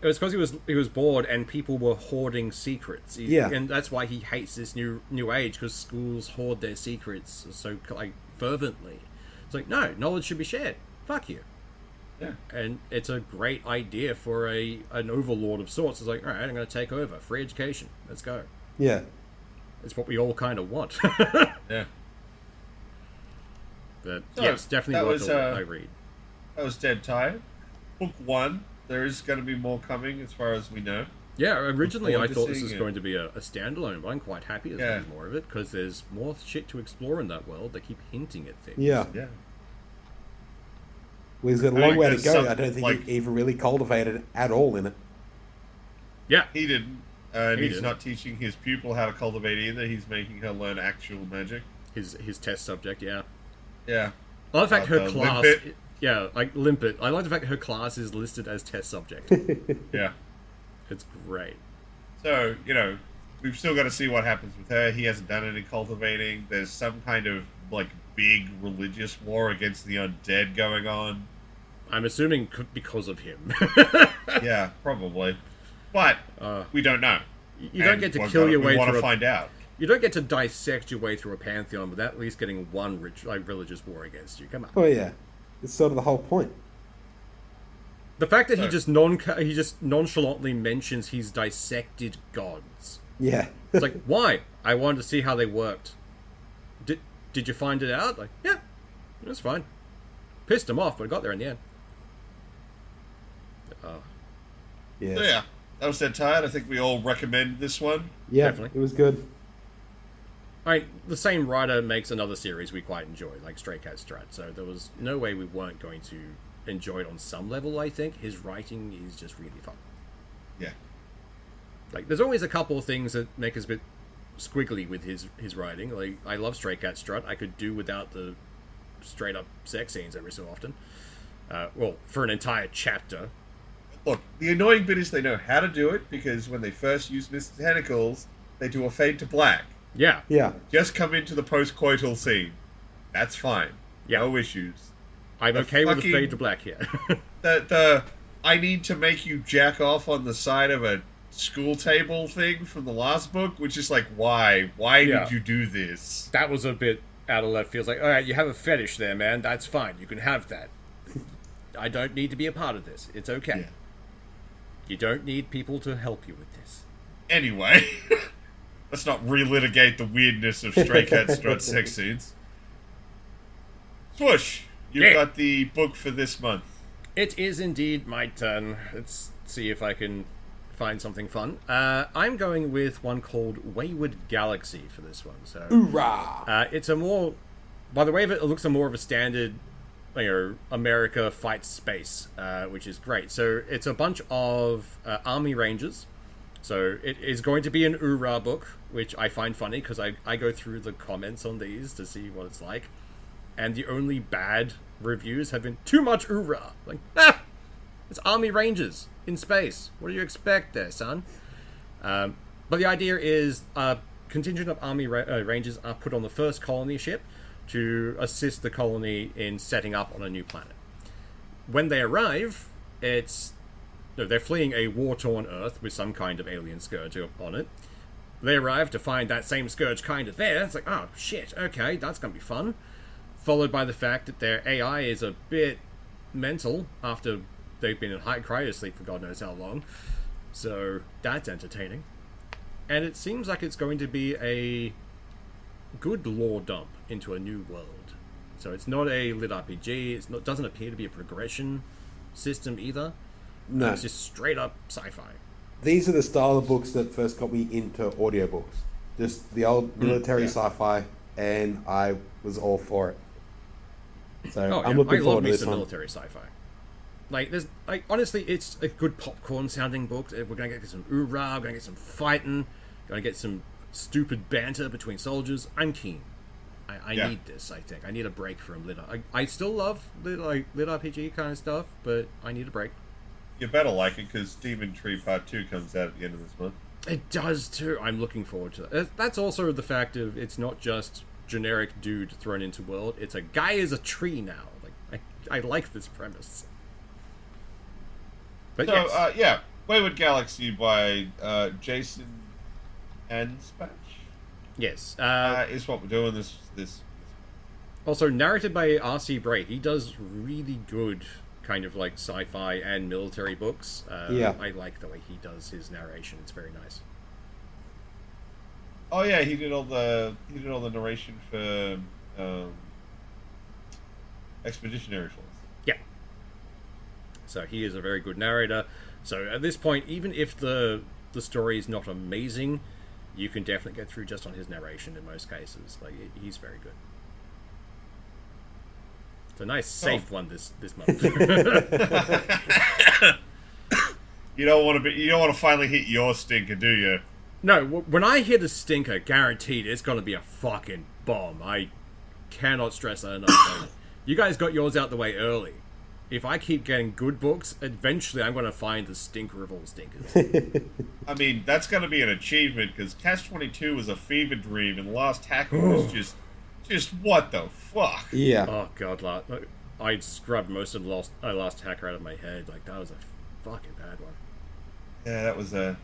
It was because he was bored and people were hoarding secrets. And that's why he hates this new age, because schools hoard their secrets so, like, fervently. It's like, no, knowledge should be shared. Fuck you. Yeah. And it's a great idea for an overlord of sorts. It's like, all right, I'm going to take over. Free education. Let's go. Yeah. It's what we all kind of want. Yeah. But So, yes, definitely worth I read. That was Dead Tired. Book 1. There is going to be more coming, as far as we know. Yeah, originally I thought this was it. going to be a standalone, but I'm quite happy there's going to be more of it, because there's more shit to explore in that world. They keep hinting at things. Yeah. Yeah. Well, he's got a long way to go. I don't think he even really cultivated it at all in it. Yeah. He didn't. And he's not teaching his pupil how to cultivate either. He's making her learn actual magic. His test subject, yeah. Yeah. I like the fact her class... Limpet. Yeah, like Limpet. I like the fact her class is listed as test subject. Yeah. It's great. So, you know, we've still got to see what happens with her. He hasn't done any cultivating. There's some kind of, like, big religious war against the undead going on. I'm assuming because of him. Yeah, probably. But we don't know. You don't get to kill your way through. We want to find out. You don't get to dissect your way through a pantheon without at least getting one religious war against you. Come on. Oh yeah, it's sort of the whole point. The fact that he just nonchalantly mentions he's dissected gods. Yeah. It's like, why? I wanted to see how they worked. Did you find it out? Like, yeah, that's fine. Pissed him off, but I got there in the end. Yeah. So yeah, that was Dead Tired. I think we all recommend this one. Yeah, definitely. It was good. The same writer makes another series we quite enjoy, like Stray Cat Strat, so there was no way we weren't going to enjoy it on some level, I think. His writing is just really fun. Yeah. Like, there's always a couple of things that make us a bit squiggly with his writing. Like, I love Stray Cat Strut. I could do without the straight-up sex scenes every so often. Well, for an entire chapter. Look, the annoying bit is they know how to do it, because when they first use Mr. Tentacles, they do a fade to black. Yeah. Yeah. Just come into the post-coital scene. That's fine. Yeah. No issues. I'm okay with the fade to black here. the I need to make you jack off on the side of a school table thing from the last book, which is like, why? Why did you do this? That was a bit out of left field. Like, alright, you have a fetish there, man. That's fine. You can have that. I don't need to be a part of this. It's okay. Yeah. You don't need people to help you with this. Anyway, let's not relitigate the weirdness of Stray Cat Strut sex scenes. Swoosh, you've got the book for this month. It is indeed my turn. Let's see if I can find something fun. I'm going with one called Wayward Galaxy for this one. So, Hoorah! It's a more, by the way of it, it looks more of a standard, America fights space, which is great. So it's a bunch of army rangers. So it is going to be an Ura book, which I find funny because I go through the comments on these to see what it's like. And the only bad reviews have been too much Ura. Like, it's army rangers in space. What do you expect there, son? But the idea is a contingent of army rangers are put on the first colony ship to assist the colony in setting up on a new planet. When they arrive, they're fleeing a war-torn Earth with some kind of alien scourge on it. They arrive to find that same scourge kind of there. It's like, oh shit, okay, that's gonna be fun. Followed by the fact that their AI is a bit mental after they've been in high cryosleep for God knows how long. So that's entertaining. And it seems like it's going to be a good lore dump into a new world. So it's not a lit RPG. It doesn't appear to be a progression system either. No. It's just straight up sci-fi. These are the style of books that first got me into audiobooks. Just the old military sci-fi, and I was all for it. So I'm looking forward to this one. Military sci-fi. Honestly, it's a good popcorn sounding book. We're gonna get some oorah, we're gonna get some fighting, gonna get some stupid banter between soldiers. I'm keen. I need this, I think. I need a break from lit. I still love lit RPG kind of stuff, but I need a break. You better like it, because Demon Tree Part 2 comes out at the end of this month. It does too. I'm looking forward to that. That's also the fact of it's not just generic dude thrown into world. It's a guy is a tree now. Like I like this premise. But so, Wayward Galaxy by Jason Anspach. Yes. Is what we're doing this. Also narrated by R.C. Bray. He does really good kind of like sci-fi and military books. I like the way he does his narration. It's very nice. Oh yeah, he did all the narration for Expeditionary Force. Yeah. So he is a very good narrator. So at this point, even if the story is not amazing, you can definitely get through just on his narration in most cases. Like he's very good. It's a nice safe one this month. You don't want to finally hit your stinker, do you? No, when I hit a stinker, guaranteed it's going to be a fucking bomb. I cannot stress that enough. You guys got yours out the way early. If I keep getting good books, eventually I'm going to find the stinker of all stinkers. I mean, that's going to be an achievement, because Catch-22 was a fever dream, and Last Hacker was just what the fuck? Yeah. Oh, God, I'd scrubbed most of the Last Hacker out of my head. Like, that was a fucking bad one. Yeah, that was a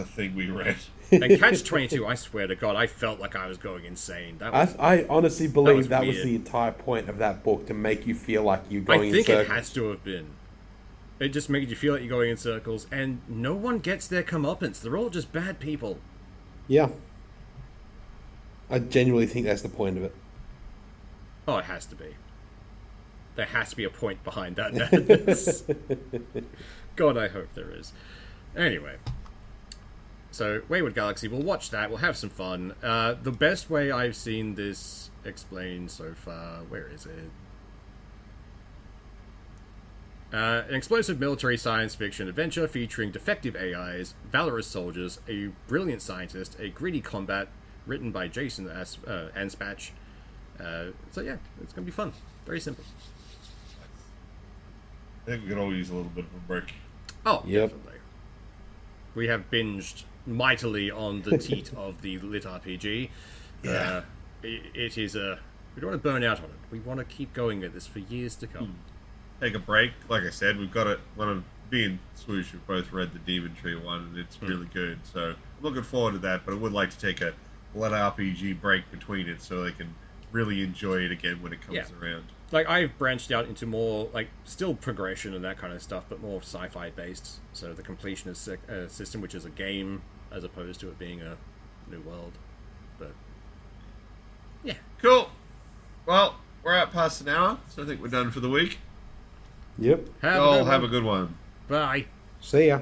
thing we read. And Catch-22, I swear to God, I felt like I was going insane. I honestly believe that was weird. the entire point of that book, to make you feel like you're going in circles. I think it has to have been. It just made you feel like you're going in circles, and no one gets their comeuppance. They're all just bad people. Yeah. I genuinely think that's the point of it. Oh, it has to be. There has to be a point behind that madness. God, I hope there is. Anyway. So, Wayward Galaxy, we'll watch that, we'll have some fun. The best way I've seen this explained so far, where is it? An explosive military science fiction adventure featuring defective AIs, valorous soldiers, a brilliant scientist, a gritty combat, written by Jason Anspach. So yeah, it's going to be fun. Very simple. I think we could all use a little bit of a break. Oh, yep. Definitely. We have binged mightily on the teat of the Lit RPG. Yeah. It is a... We don't want to burn out on it. We want to keep going at this for years to come. Take a break. Like I said, we've got it. One of me and Swoosh have both read the Demon Tree one, and it's really good. So I'm looking forward to that, but I would like to take a Lit RPG break between it so they can really enjoy it again when it comes around. Like, I've branched out into more, like, still progression and that kind of stuff, but more sci-fi based. So the completionist system, which is a game, as opposed to it being a new world. But, yeah. Cool. Well, we're out past an hour, so I think we're done for the week. Yep. Have a good one. Bye. See ya.